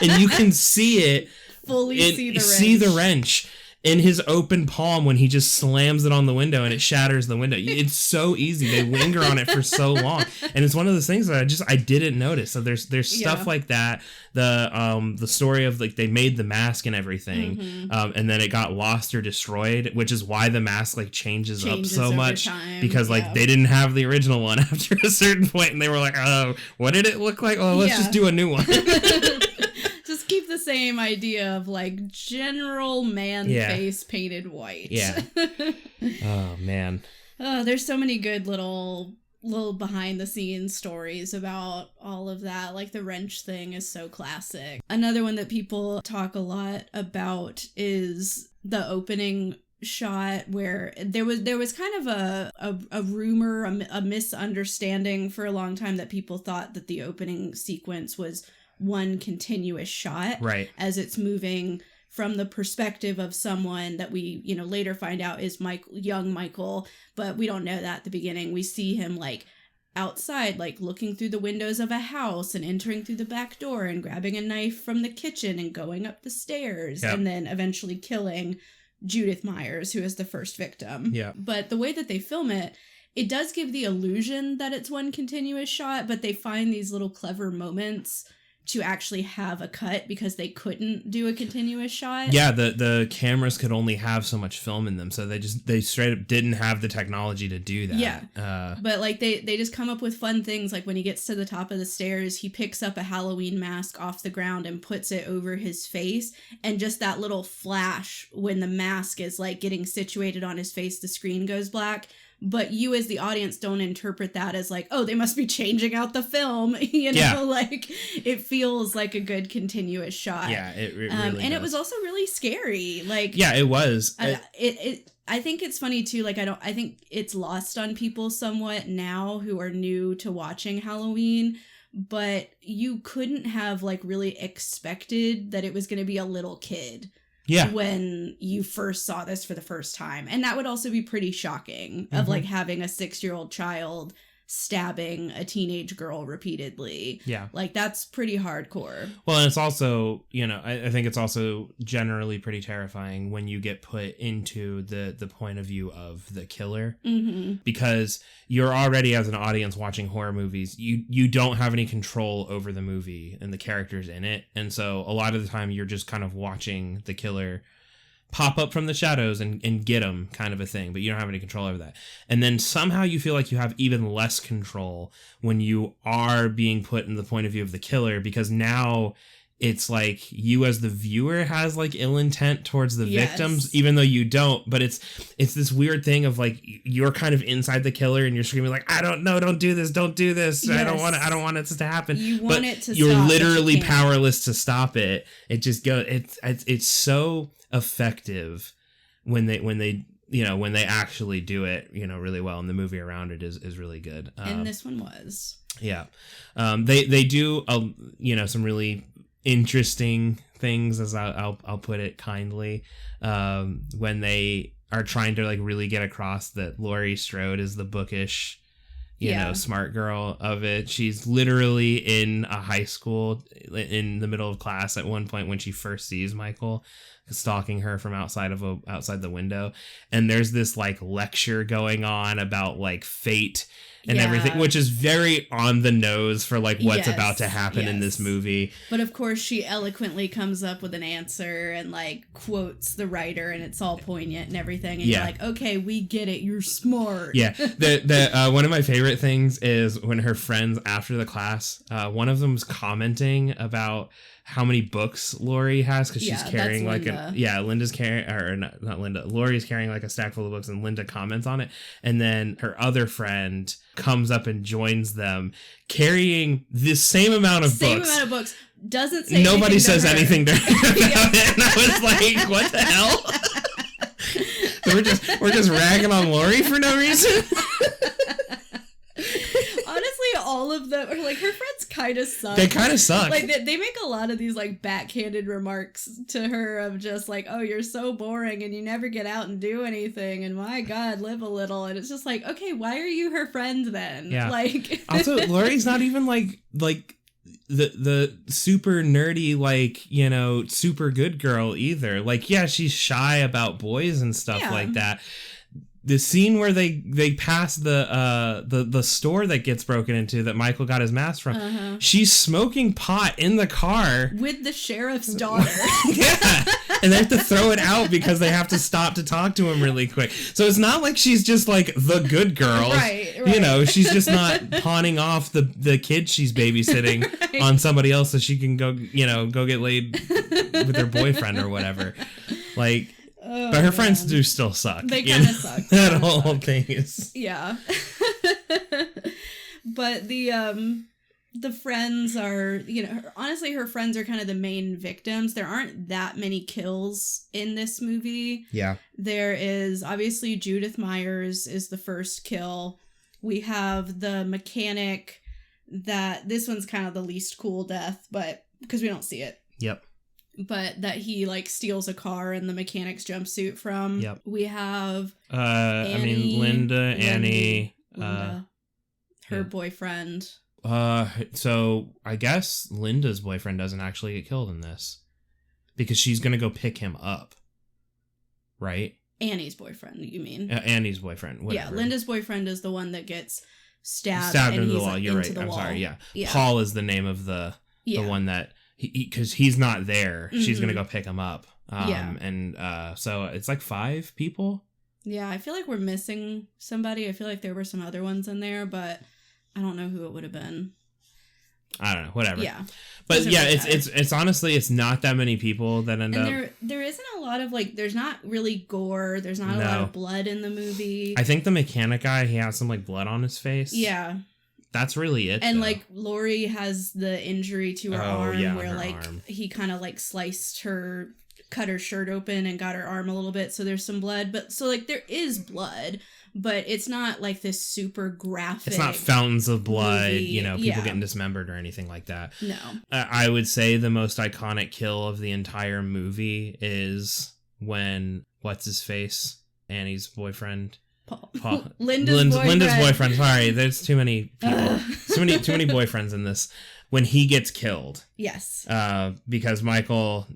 and you can see it. See the wrench in his open palm when he just slams it on the window and it shatters the window. It's so easy. They linger on it for so long, and it's one of those things that I didn't notice. So there's stuff like that. The story of like they made the mask and everything, and then it got lost or destroyed, which is why the mask like changes up so much time, because like they didn't have the original one after a certain point, and they were like, oh, what did it look like? Oh, let's just do a new one. Just keep the same idea of like general man face painted white. Yeah. Oh man. There's so many good little behind the scenes stories about all of that. Like the wrench thing is so classic. Another one that people talk a lot about is the opening shot, where there was kind of a rumor, a misunderstanding for a long time that people thought that the opening sequence was one continuous shot, right, as it's moving from the perspective of someone that we later find out is young Michael, but we don't know that at the beginning. We see him like outside, like looking through the windows of a house and entering through the back door and grabbing a knife from the kitchen and going up the stairs, and then eventually killing Judith Myers, who is the first victim. Yeah. But the way that they film it does give the illusion that it's one continuous shot, but they find these little clever moments to actually have a cut because they couldn't do a continuous shot. Yeah, the cameras could only have so much film in them, so they straight up didn't have the technology to do that. Yeah, but like they just come up with fun things, like when he gets to the top of the stairs, he picks up a Halloween mask off the ground and puts it over his face, and just that little flash when the mask is like getting situated on his face, the screen goes black. But you as the audience don't interpret that as like, oh, they must be changing out the film, like it feels like a good continuous shot. Yeah, it really and does. It was also really scary. Like, yeah, it was. I I think it's funny too, like I think it's lost on people somewhat now who are new to watching Halloween, but you couldn't have like really expected that it was going to be a little kid. Yeah. When you first saw this for the first time. And that would also be pretty shocking of like having a 6-year-old child stabbing a teenage girl repeatedly. Yeah. Like that's pretty hardcore. Well, and it's also, you know, I think it's also generally pretty terrifying when you get put into the point of view of the killer, because you're already, as an audience watching horror movies, you don't have any control over the movie and the characters in it. And so a lot of the time you're just kind of watching the killer pop up from the shadows and get them, kind of a thing, but you don't have any control over that. And then somehow you feel like you have even less control when you are being put in the point of view of the killer, because now it's like you as the viewer has like ill intent towards the victims, even though you don't. But it's this weird thing of like you're kind of inside the killer and you're screaming like, I don't know, don't do this. Yes. I don't want it to happen. You want it to stop. You're literally powerless to stop it. It just goes. It's so effective when they actually do it, you know, really well, and the movie around it is really good. And this one was. Yeah. They do you know, some really interesting things, as I'll put it kindly, when they are trying to like really get across that Laurie Strode is the bookish, you know, smart girl of it. She's literally in a high school in the middle of class at one point when she first sees Michael stalking her from outside the window, and there's this like lecture going on about like fate and everything, which is very on the nose for like what's about to happen in this movie. But of course she eloquently comes up with an answer and like quotes the writer, and it's all poignant and everything, and you're like, okay, we get it, you're smart. The one of my favorite things is when her friends after the class, one of them's commenting about how many books Laurie has, because she's carrying like Linda's carrying, or not Linda, Laurie's carrying like a stack full of books, and Linda comments on it, and then her other friend comes up and joins them carrying the same amount of books. Doesn't say nobody says anything to her about it, and I was like, what the hell? So we're just ragging on Laurie for no reason. All of them are like, her friends kind of suck. They kind of suck. Like they make a lot of these like backhanded remarks to her of just like, oh, you're so boring and you never get out and do anything, and my God, live a little. And it's just like, okay, why are you her friend then? Yeah. Like also, Laurie's not even like the super nerdy, like, you know, super good girl either. Like, yeah, she's shy about boys and stuff like that. The scene where they pass the store that gets broken into that Michael got his mask from, she's smoking pot in the car with the sheriff's daughter. And they have to throw it out because they have to stop to talk to him really quick. So it's not like she's just like the good girl, right. You know, she's just not pawning off the kids she's babysitting on somebody else so she can go get laid with her boyfriend or whatever, like. Oh, but her friends do still suck. They kind of suck. That whole thing is... Yeah. But the friends are, you know, honestly, her friends are kind of the main victims. There aren't that many kills in this movie. Yeah. There is, obviously, Judith Myers is the first kill. We have the mechanic that... This one's kind of the least cool death, but... Because we don't see it. Yep. But that he like steals a car in the mechanic's jumpsuit from. Yep. We have Annie, her boyfriend. So I guess Linda's boyfriend doesn't actually get killed in this because she's gonna go pick him up, right? Annie's boyfriend, you mean? Annie's boyfriend. Whatever. Yeah, Linda's boyfriend is the one that gets stabbed into the wall. You're right. I'm sorry. Yeah. Paul is the name of the one that. Because he's not there, she's gonna go pick him up. And so it's like 5 people. Yeah, I feel like we're missing somebody. I feel like there were some other ones in there, but I don't know who it would have been. I don't know. Whatever. Yeah, but yeah, it's honestly it's not that many people that end up. There isn't a lot of like. There's not really gore. There's not a lot of blood in the movie. I think the mechanic guy, he has some like blood on his face. Yeah. That's really it. And though. like Laurie has the injury to her arm where like arm. he kind of like sliced her cut her shirt open and got her arm a little bit, so there's some blood. But so like there is blood, but it's not like this super graphic. It's not fountains of blood, movie. you know, people getting dismembered or anything like that. No. I would say the most iconic kill of the entire movie is when what's his face, Annie's boyfriend. Paul. Linda's boyfriend. Sorry, there's too many people. too many boyfriends in this. When he gets killed. Yes. Because Michael,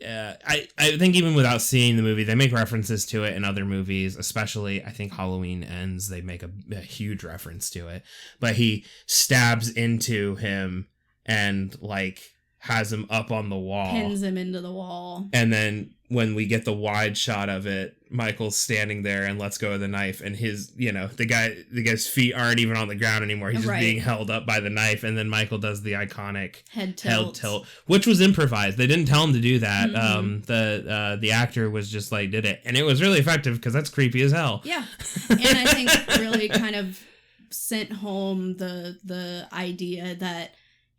I think even without seeing the movie, they make references to it in other movies, especially I think Halloween Ends. They make a huge reference to it, but he stabs into him and like has him up on the wall, pins him into the wall, and then when we get the wide shot of it, Michael's standing there and lets go of the knife, and his, you know, the guy's feet aren't even on the ground anymore. He's just being held up by the knife, and then Michael does the iconic head tilt, which was improvised. They didn't tell him to do that. Mm-hmm. The actor was just like did it, and it was really effective because that's creepy as hell. Yeah, and I think really kind of sent home the idea that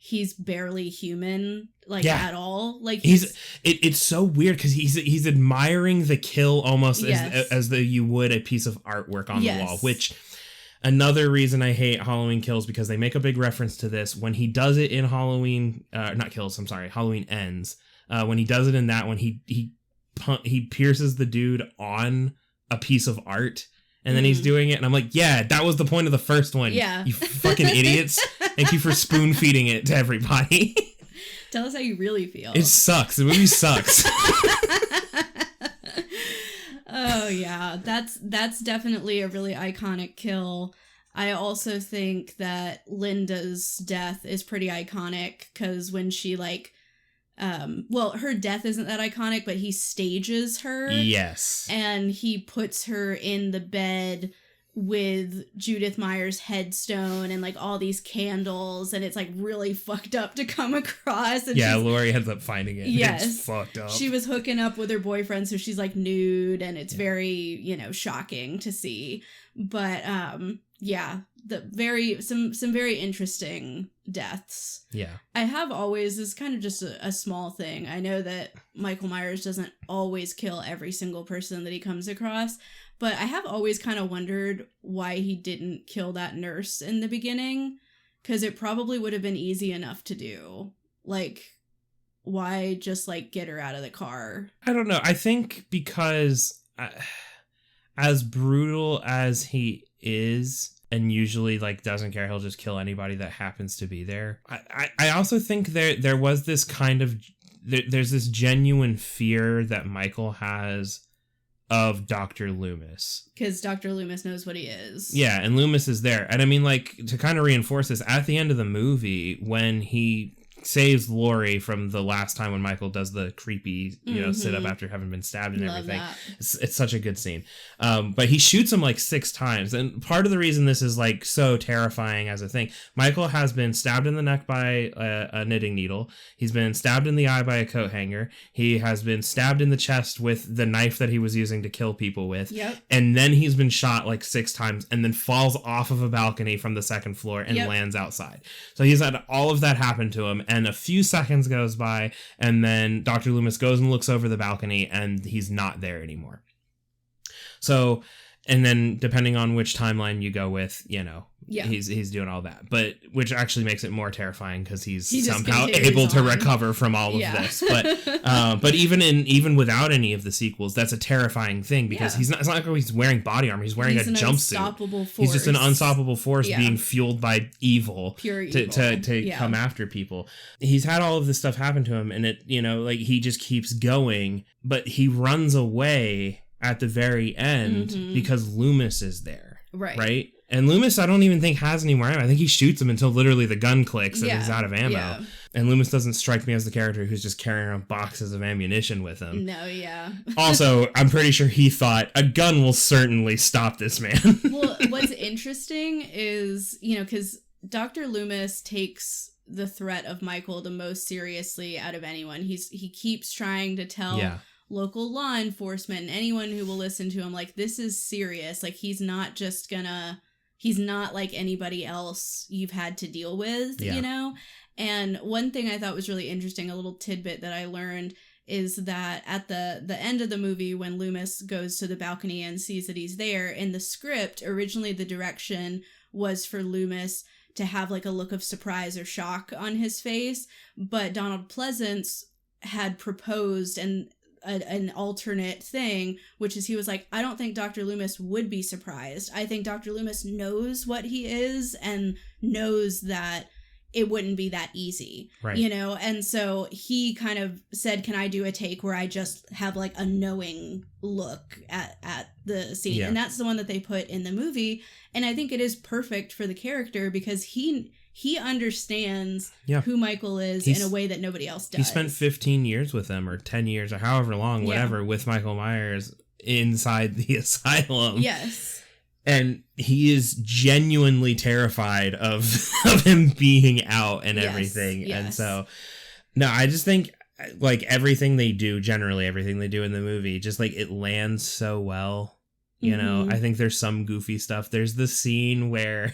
he's barely human, like at all. Like it's so weird because he's admiring the kill almost as though you would a piece of artwork on the wall. Which another reason I hate Halloween Kills, because they make a big reference to this when he does it in Halloween Ends. When he does it in that one, he pierces the dude on a piece of art. And then he's doing it, and I'm like, yeah, that was the point of the first one. Yeah. You fucking idiots. Thank you for spoon feeding it to everybody. Tell us how you really feel. It sucks. The movie sucks. Oh, yeah. That's definitely a really iconic kill. I also think that Linda's death is pretty iconic, because when she, like... her death isn't that iconic, but he stages her. Yes. And he puts her in the bed with Judith Meyer's headstone and like all these candles, and it's like really fucked up to come across. And Lori ends up finding it. Yes. It's fucked up. She was hooking up with her boyfriend, so she's like nude, and it's very, you know, shocking to see. But some very interesting deaths. Yeah. I have always, this is kind of just a small thing. I know that Michael Myers doesn't always kill every single person that he comes across, but I have always kind of wondered why he didn't kill that nurse in the beginning, because it probably would have been easy enough to do. Like, why just like get her out of the car? I don't know. I think because as brutal as he is, and usually like doesn't care, he'll just kill anybody that happens to be there. I also think there was this kind of there's this genuine fear that Michael has of Dr. Loomis, because Dr. Loomis knows what he is. Yeah, and Loomis is there, and I mean, like, to kind of reinforce this, at the end of the movie when he saves Lori from the last time when Michael does the creepy, you know, sit up after having been stabbed and everything. It's such a good scene. But he shoots him like 6 times. And part of the reason this is like so terrifying as a thing, Michael has been stabbed in the neck by a knitting needle. He's been stabbed in the eye by a coat hanger. He has been stabbed in the chest with the knife that he was using to kill people with. Yep. And then he's been shot like 6 times and then falls off of a balcony from the 2nd floor and lands outside. So he's had all of that happen to him. And a few seconds goes by, and then Dr. Loomis goes and looks over the balcony, and he's not there anymore. So, and then depending on which timeline you go with, you know, he's doing all that, but which actually makes it more terrifying because he's somehow able to recover from all of this. But even without any of the sequels, that's a terrifying thing because it's not like he's wearing body armor. He's wearing a jumpsuit. He's just an unstoppable force being fueled by evil, pure evil, to come after people. He's had all of this stuff happen to him, and it, you know, like he just keeps going, but he runs away at the very end because Loomis is there. Right? And Loomis, I don't even think has any more ammo. I think he shoots him until literally the gun clicks and he's out of ammo. Yeah. And Loomis doesn't strike me as the character who's just carrying around boxes of ammunition with him. No, yeah. Also, I'm pretty sure he thought, a gun will certainly stop this man. Well, what's interesting is, you know, because Dr. Loomis takes the threat of Michael the most seriously out of anyone. He keeps trying to tell local law enforcement and anyone who will listen to him, like, this is serious. Like, he's not like anybody else you've had to deal with, you know? And one thing I thought was really interesting, a little tidbit that I learned, is that at the end of the movie, when Loomis goes to the balcony and sees that he's there, in the script, originally the direction was for Loomis to have like a look of surprise or shock on his face, but Donald Pleasance had proposed an alternate thing, which is he was like, I don't think Dr. Loomis would be surprised. I think Dr. Loomis knows what he is and knows that it wouldn't be that easy, right. You know? And so he kind of said, can I do a take where I just have like a knowing look at the scene? Yeah. And that's the one that they put in the movie. And I think it is perfect for the character because he understands who Michael is in a way that nobody else does. He spent 15 years with him, or 10 years, or however long, whatever, with Michael Myers inside the asylum. Yes. And he is genuinely terrified of him being out and everything. Yes. And so, no, I just think, like, everything they do in the movie, just, like, it lands so well. You know, I think there's some goofy stuff. There's the scene where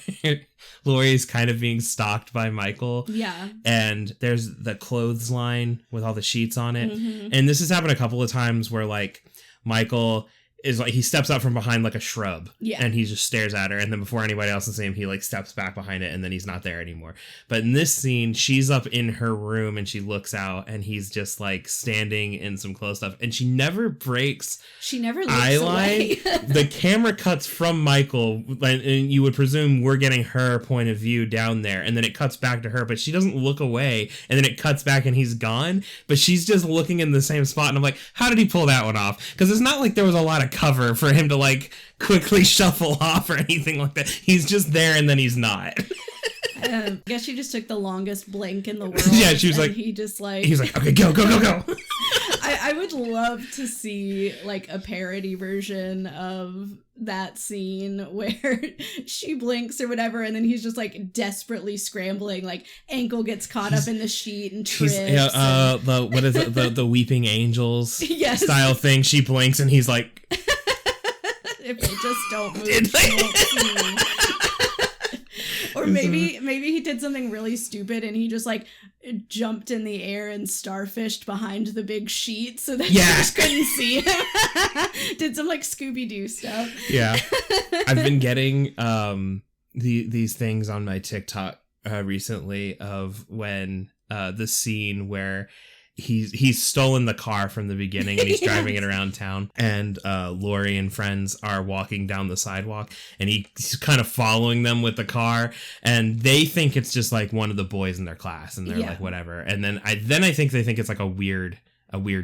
Laurie's kind of being stalked by Michael. Yeah. And there's the clothesline with all the sheets on it. Mm-hmm. And this has happened a couple of times where, like, Michael is like, he steps up from behind like a shrub. Yeah. And he just stares at her. And then before anybody else can see him, he like steps back behind it and then he's not there anymore. But in this scene, she's up in her room and she looks out and he's just like standing in some clothes stuff. And she never breaks. She never looks away. The camera cuts from Michael and you would presume we're getting her point of view down there. And then it cuts back to her, but she doesn't look away. And then it cuts back and he's gone. But she's just looking in the same spot. And I'm like, how did he pull that one off? Because it's not like there was a lot of cover for him to like quickly shuffle off or anything like that. He's just there and then he's not. I guess she just took the longest blink in the world. Yeah, she was like, he's like, okay, go. I would love to see like a parody version of that scene where she blinks or whatever, and then he's just like desperately scrambling, like ankle gets caught up in the sheet and trips. What is it? The Weeping Angels style thing. She blinks and he's like, if they just don't move, they won't see. Or maybe he did something really stupid and he just like jumped in the air and starfished behind the big sheet so that you just couldn't see him. Did some like Scooby-Doo stuff. Yeah. I've been getting these things on my TikTok recently of when the scene where he's stolen the car from the beginning and he's driving it around town, and Laurie and friends are walking down the sidewalk and he's kind of following them with the car, and they think it's just like one of the boys in their class and they're like whatever, and then I think they think it's like a weird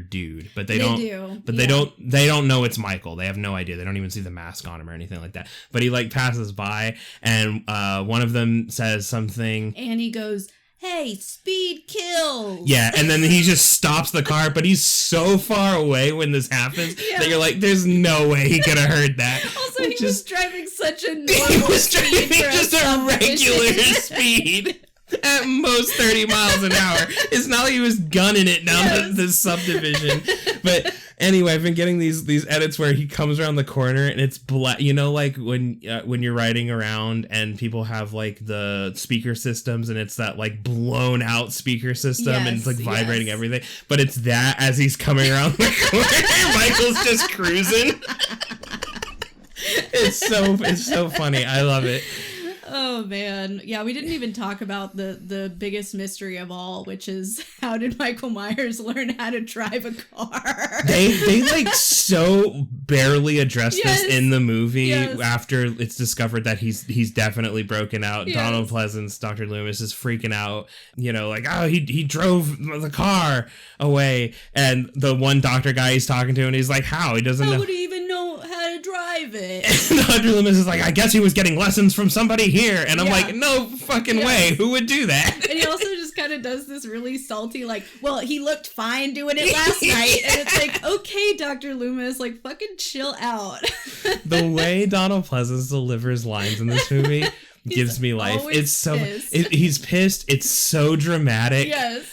dude, but they don't know it's Michael. They have no idea. They don't even see the mask on him or anything like that, but he like passes by and one of them says something and he goes, hey, speed kills. Yeah, and then he just stops the car, but he's so far away when this happens that you're like, there's no way he could have heard that. Also, he was driving such a normal speed. He was driving just a regular speed. At most 30 miles an hour. It's not like he was gunning it down the subdivision. But anyway, I've been getting these edits where he comes around the corner and it's black. You know, like when you're riding around and people have like the speaker systems and it's that like blown out speaker system and it's like vibrating everything. But it's that as he's coming around the corner, Michael's just cruising. It's so funny. I love it. Oh man. Yeah, we didn't even talk about the biggest mystery of all, which is how did Michael Myers learn how to drive a car? They like so barely address this in the movie after it's discovered that he's definitely broken out. Yes. Donald Pleasance, Dr. Loomis is freaking out, you know, like, oh, he drove the car away, and the one doctor guy he's talking to and he's like, how? He doesn't know. How would he even know how to drive it? And Dr. Loomis is like, I guess he was getting lessons from somebody here. And I'm like, no fucking way. Who would do that? And he also just kind of does this really salty, like, well, he looked fine doing it last night. And it's like, okay, Dr. Loomis, like, fucking chill out. The way Donald Pleasance delivers lines in this movie gives me life. It's so, he's pissed. It's so dramatic. Yes.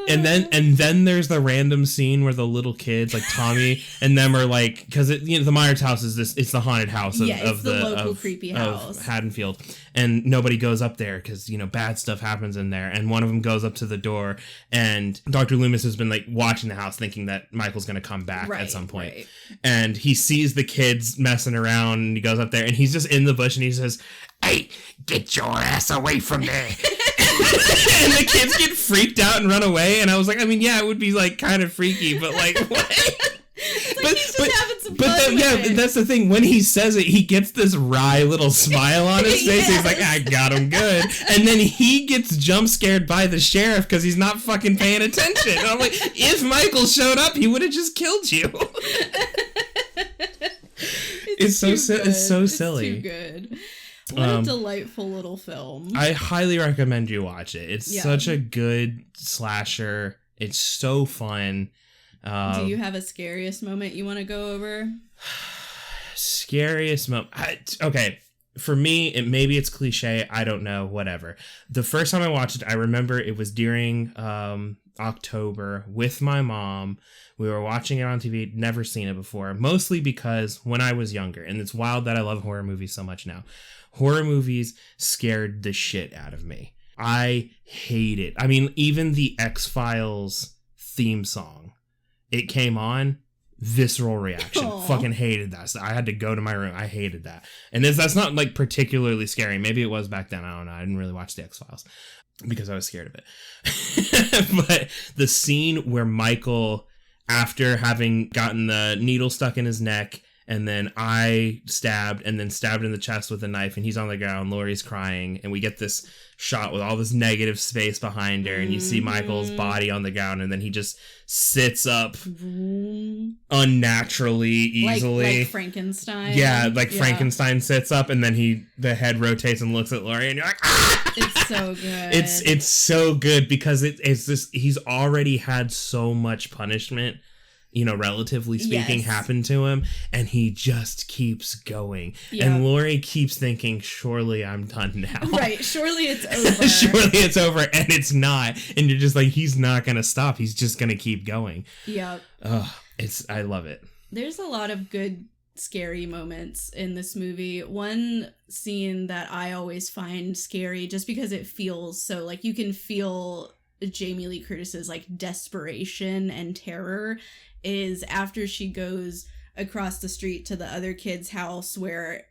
And then there's the random scene where the little kids, like Tommy and them, are like, because the Myers house is it's the haunted house of the local creepy house of Haddonfield, and nobody goes up there because bad stuff happens in there. And one of them goes up to the door, and Dr. Loomis has been like watching the house, thinking that Michael's going to come back at some point, and he sees the kids messing around, and he goes up there, and he's just in the bush, and he says, "Hey, get your ass away from there." And the kids get freaked out and run away, and I was like, I mean, yeah, it would be like kind of freaky, but like, what? It's like he's just having some fun with it. That's the thing. When he says it, he gets this wry little smile on his face. Yes. He's like, I got him good. And then he gets jump scared by the sheriff because he's not fucking paying attention. And I'm like, if Michael showed up, he would have just killed you. It's so silly. It's too good. What a delightful little film. I highly recommend you watch it. It's such a good slasher. It's so fun. Do you have a scariest moment you want to go over? Scariest moment? Okay. For me, maybe it's cliche. I don't know. Whatever. The first time I watched it, I remember it was during October with my mom. We were watching it on TV. Never seen it before. Mostly because when I was younger, and it's wild that I love horror movies so much now. Horror movies scared the shit out of me. I hate it. I mean, even the X-Files theme song, it came on, visceral reaction. Aww. Fucking hated that. So I had to go to my room. I hated that. And that's not like particularly scary. Maybe it was back then. I don't know. I didn't really watch the X-Files because I was scared of it. But the scene where Michael, after having gotten the needle stuck in his neck, and then I stabbed in the chest with a knife, and he's on the ground, Laurie's crying, and we get this shot with all this negative space behind her, and you see Michael's body on the ground, and then he just sits up unnaturally easily. Like Frankenstein. Yeah, Frankenstein sits up, and then the head rotates and looks at Laurie, and you're like, ah! It's so good. It's so good because it's this, he's already had so much punishment, relatively speaking, happened to him, and he just keeps going. Yep. And Laurie keeps thinking, surely I'm done now. Right, surely it's over. Surely it's over, and it's not. And you're just like, he's not going to stop. He's just going to keep going. Yep. I love it. There's a lot of good, scary moments in this movie. One scene that I always find scary, just because it feels so, like, you can feel Jamie Lee Curtis's, like, desperation and terror, is after she goes across the street to the other kid's house where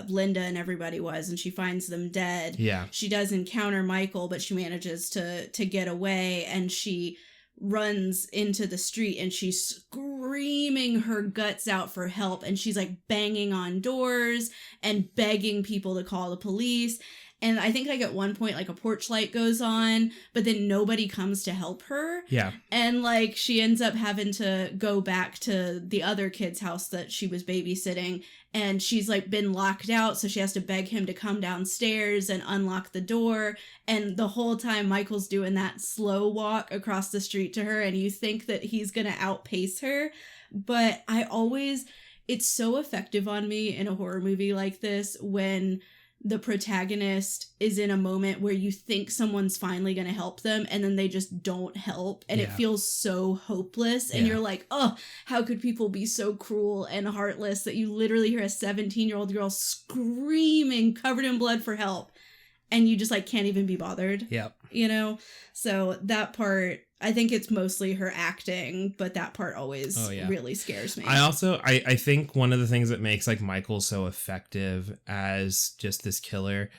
Linda and everybody was, and she finds them dead. Yeah. She does encounter Michael, but she manages to get away, and she runs into the street, and she's screaming her guts out for help, and she's like banging on doors and begging people to call the police. And I think like at one point, like a porch light goes on, but then nobody comes to help her. Yeah. And like she ends up having to go back to the other kid's house that she was babysitting. And she's like been locked out. So she has to beg him to come downstairs and unlock the door. And the whole time Michael's doing that slow walk across the street to her. And you think that he's going to outpace her. But it's so effective on me in a horror movie like this when the protagonist is in a moment where you think someone's finally going to help them, and then they just don't help, and it feels so hopeless, and you're like, oh, how could people be so cruel and heartless that you literally hear a 17-year-old girl screaming, covered in blood, for help, and you just like can't even be bothered. Yep. So that part, I think it's mostly her acting, but that part always really scares me. I think one of the things that makes like Michael so effective as just this killer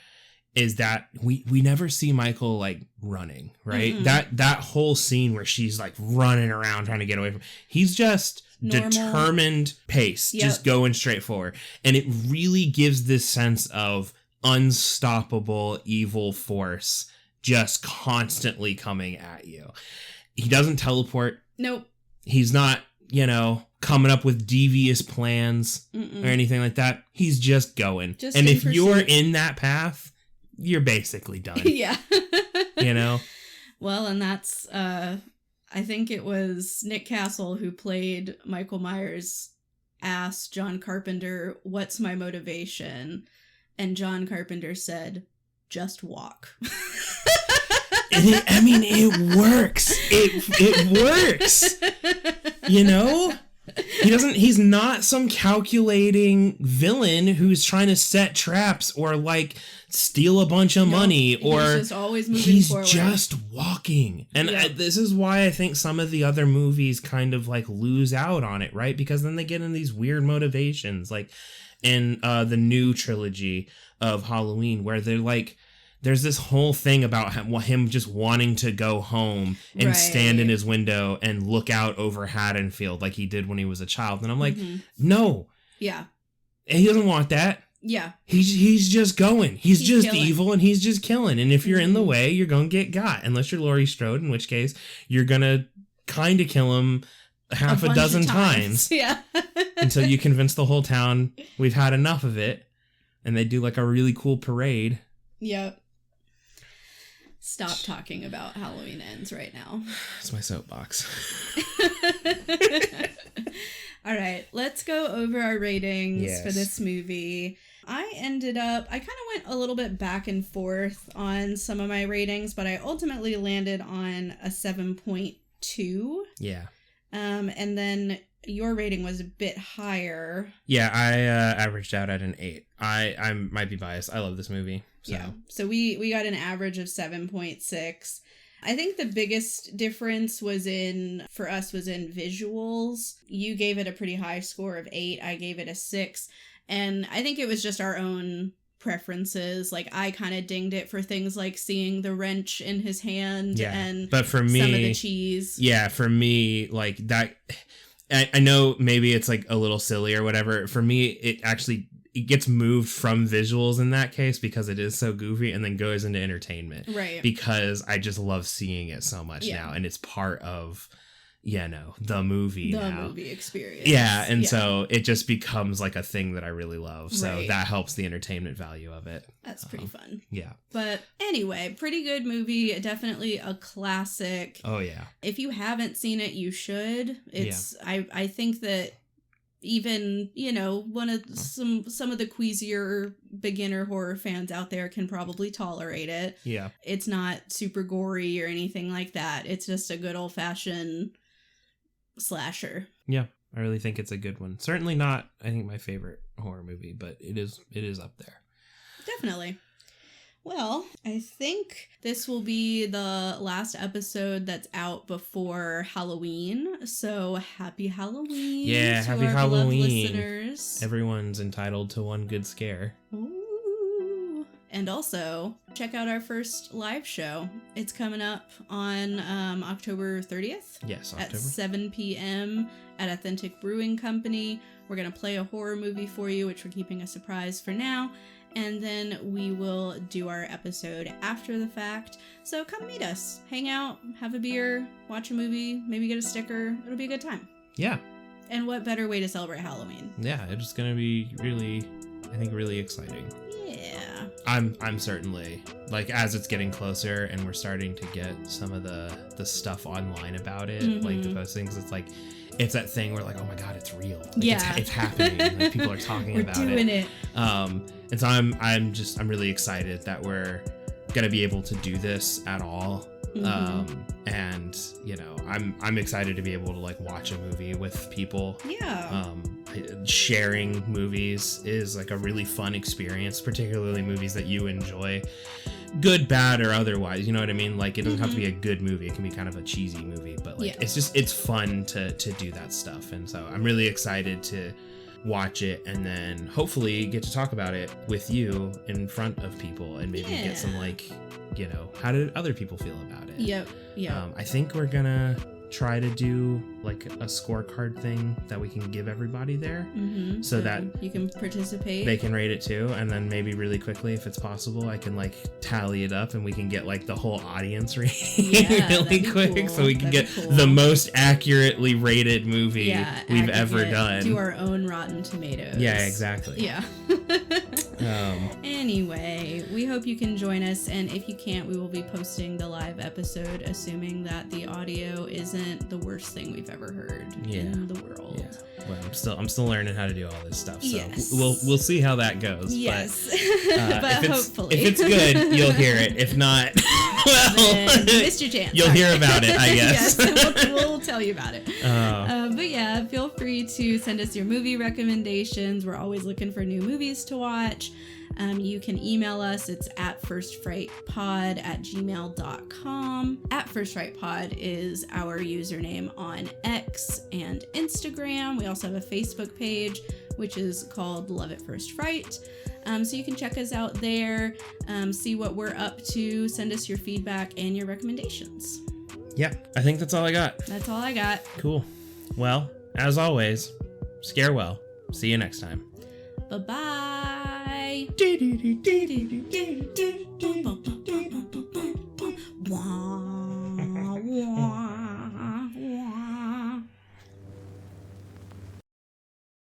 is that we never see Michael like running, right? Mm-hmm. That whole scene where she's like running around trying to get away from, he's just normal, determined pace, just going straight forward. And it really gives this sense of unstoppable evil force just constantly coming at you. He doesn't teleport. Nope. He's not, coming up with devious plans or anything like that. He's just going. And if you're in that path, you're basically done. Yeah. Well, and that's, I think it was Nick Castle who played Michael Myers asked John Carpenter, "What's my motivation?" And John Carpenter said, "Just walk." It works. It works. You know? He's not some calculating villain who's trying to set traps or like steal a bunch of money, or he's just always moving forward. He's just walking. And this is why I think some of the other movies kind of like lose out on it, right? Because then they get in these weird motivations, like in the new trilogy of Halloween, where they're like, there's this whole thing about him just wanting to go home and stand in his window and look out over Haddonfield like he did when he was a child. And I'm like, no. Yeah. He doesn't want that. Yeah. He's just going. He's just killing. Evil, and he's just killing. And if you're in the way, you're going to get got. Unless you're Laurie Strode, in which case you're going to kind of kill him half a dozen times. Yeah. Until you convince the whole town we've had enough of it. And they do like a really cool parade. Yep. Stop talking about Halloween Ends right now. It's my soapbox. All right, let's go over our ratings for this movie. I kind of went a little bit back and forth on some of my ratings, but I ultimately landed on a 7.2. Yeah. And then your rating was a bit higher. Yeah, I averaged out at an 8. I might be biased. I love this movie. So. Yeah. So we got an average of 7.6. I think the biggest difference for us was in visuals. You gave it a pretty high score of 8. I gave it a 6. And I think it was just our own preferences. Like, I kind of dinged it for things like seeing the wrench in his hand but for me, some of the cheese. Yeah, for me, like that, I know maybe it's like a little silly or whatever. For me, it gets moved from visuals in that case because it is so goofy, and then goes into entertainment. Right. Because I just love seeing it so much now, and it's part of, the movie now. The movie experience. Yeah, and so it just becomes like a thing that I really love. So that helps the entertainment value of it. That's pretty fun. Yeah. But anyway, pretty good movie. Definitely a classic. Oh, yeah. If you haven't seen it, you should. I think that even, one of some of the queasier beginner horror fans out there can probably tolerate it. Yeah. It's not super gory or anything like that. It's just a good old-fashioned slasher. Yeah, I really think it's a good one. Certainly not, I think, my favorite horror movie, but it is up there. Definitely. Well, I think this will be the last episode that's out before Halloween. So happy Halloween. Yeah, to happy our Halloween. Listeners. Everyone's entitled to one good scare. Ooh. And also, check out our first live show. It's coming up on October 30th. Yes, October. At 7 p.m. at Authentic Brewing Company. We're going to play a horror movie for you, which we're keeping a surprise for now. And then we will do our episode after the fact. So come meet us. Hang out, have a beer, watch a movie, maybe get a sticker. It'll be a good time. Yeah. And what better way to celebrate Halloween? Yeah, it's going to be really exciting. Yeah. I'm certainly, like, as it's getting closer and we're starting to get some of the stuff online about it, like the postings, it's like, it's that thing where, like, oh my god, it's real. Like, it's happening. Like, people are talking about it. We're doing it. And so I'm really excited that we're gonna be able to do this at all. And I'm excited to be able to, like, watch a movie with people. Yeah. Sharing movies is like a really fun experience, particularly movies that you enjoy, good, bad, or otherwise. You know what I mean? Like, it doesn't have to be a good movie. It can be kind of a cheesy movie, but like it's fun to do that stuff. And so I'm really excited to watch it and then hopefully get to talk about it with you in front of people and maybe get some, like, how did other people feel about it? Yep. I think we're gonna try to do like a scorecard thing that we can give everybody there, so that you can participate. They can rate it too, and then maybe really quickly, if it's possible, I can like tally it up and we can get like the whole audience rating really quick, so we can get the most accurately rated movie we've ever done. Do our own Rotten Tomatoes. Yeah, exactly. Yeah. Anyway, we hope you can join us, and if you can't, we will be posting the live episode, assuming that the audio isn't the worst thing we've ever heard in the world. Yeah. Well, I'm still learning how to do all this stuff, so we'll see how that goes. Yes. But hopefully, if it's good, you'll hear it. If not, then you missed your chance. You'll hear about it, I guess. Yes, we'll tell you about it. But yeah, feel free to send us your movie recommendations. We're always looking for new movies to watch. You can email us. It's at firstfrightpod@gmail.com. @firstfrightpod is our username on X and Instagram. We also have a Facebook page, which is called Love at First Fright. So you can check us out there, see what we're up to, send us your feedback and your recommendations. Yeah, I think that's all I got. That's all I got. Cool. Well, as always, scare well. See you next time. Bye-bye.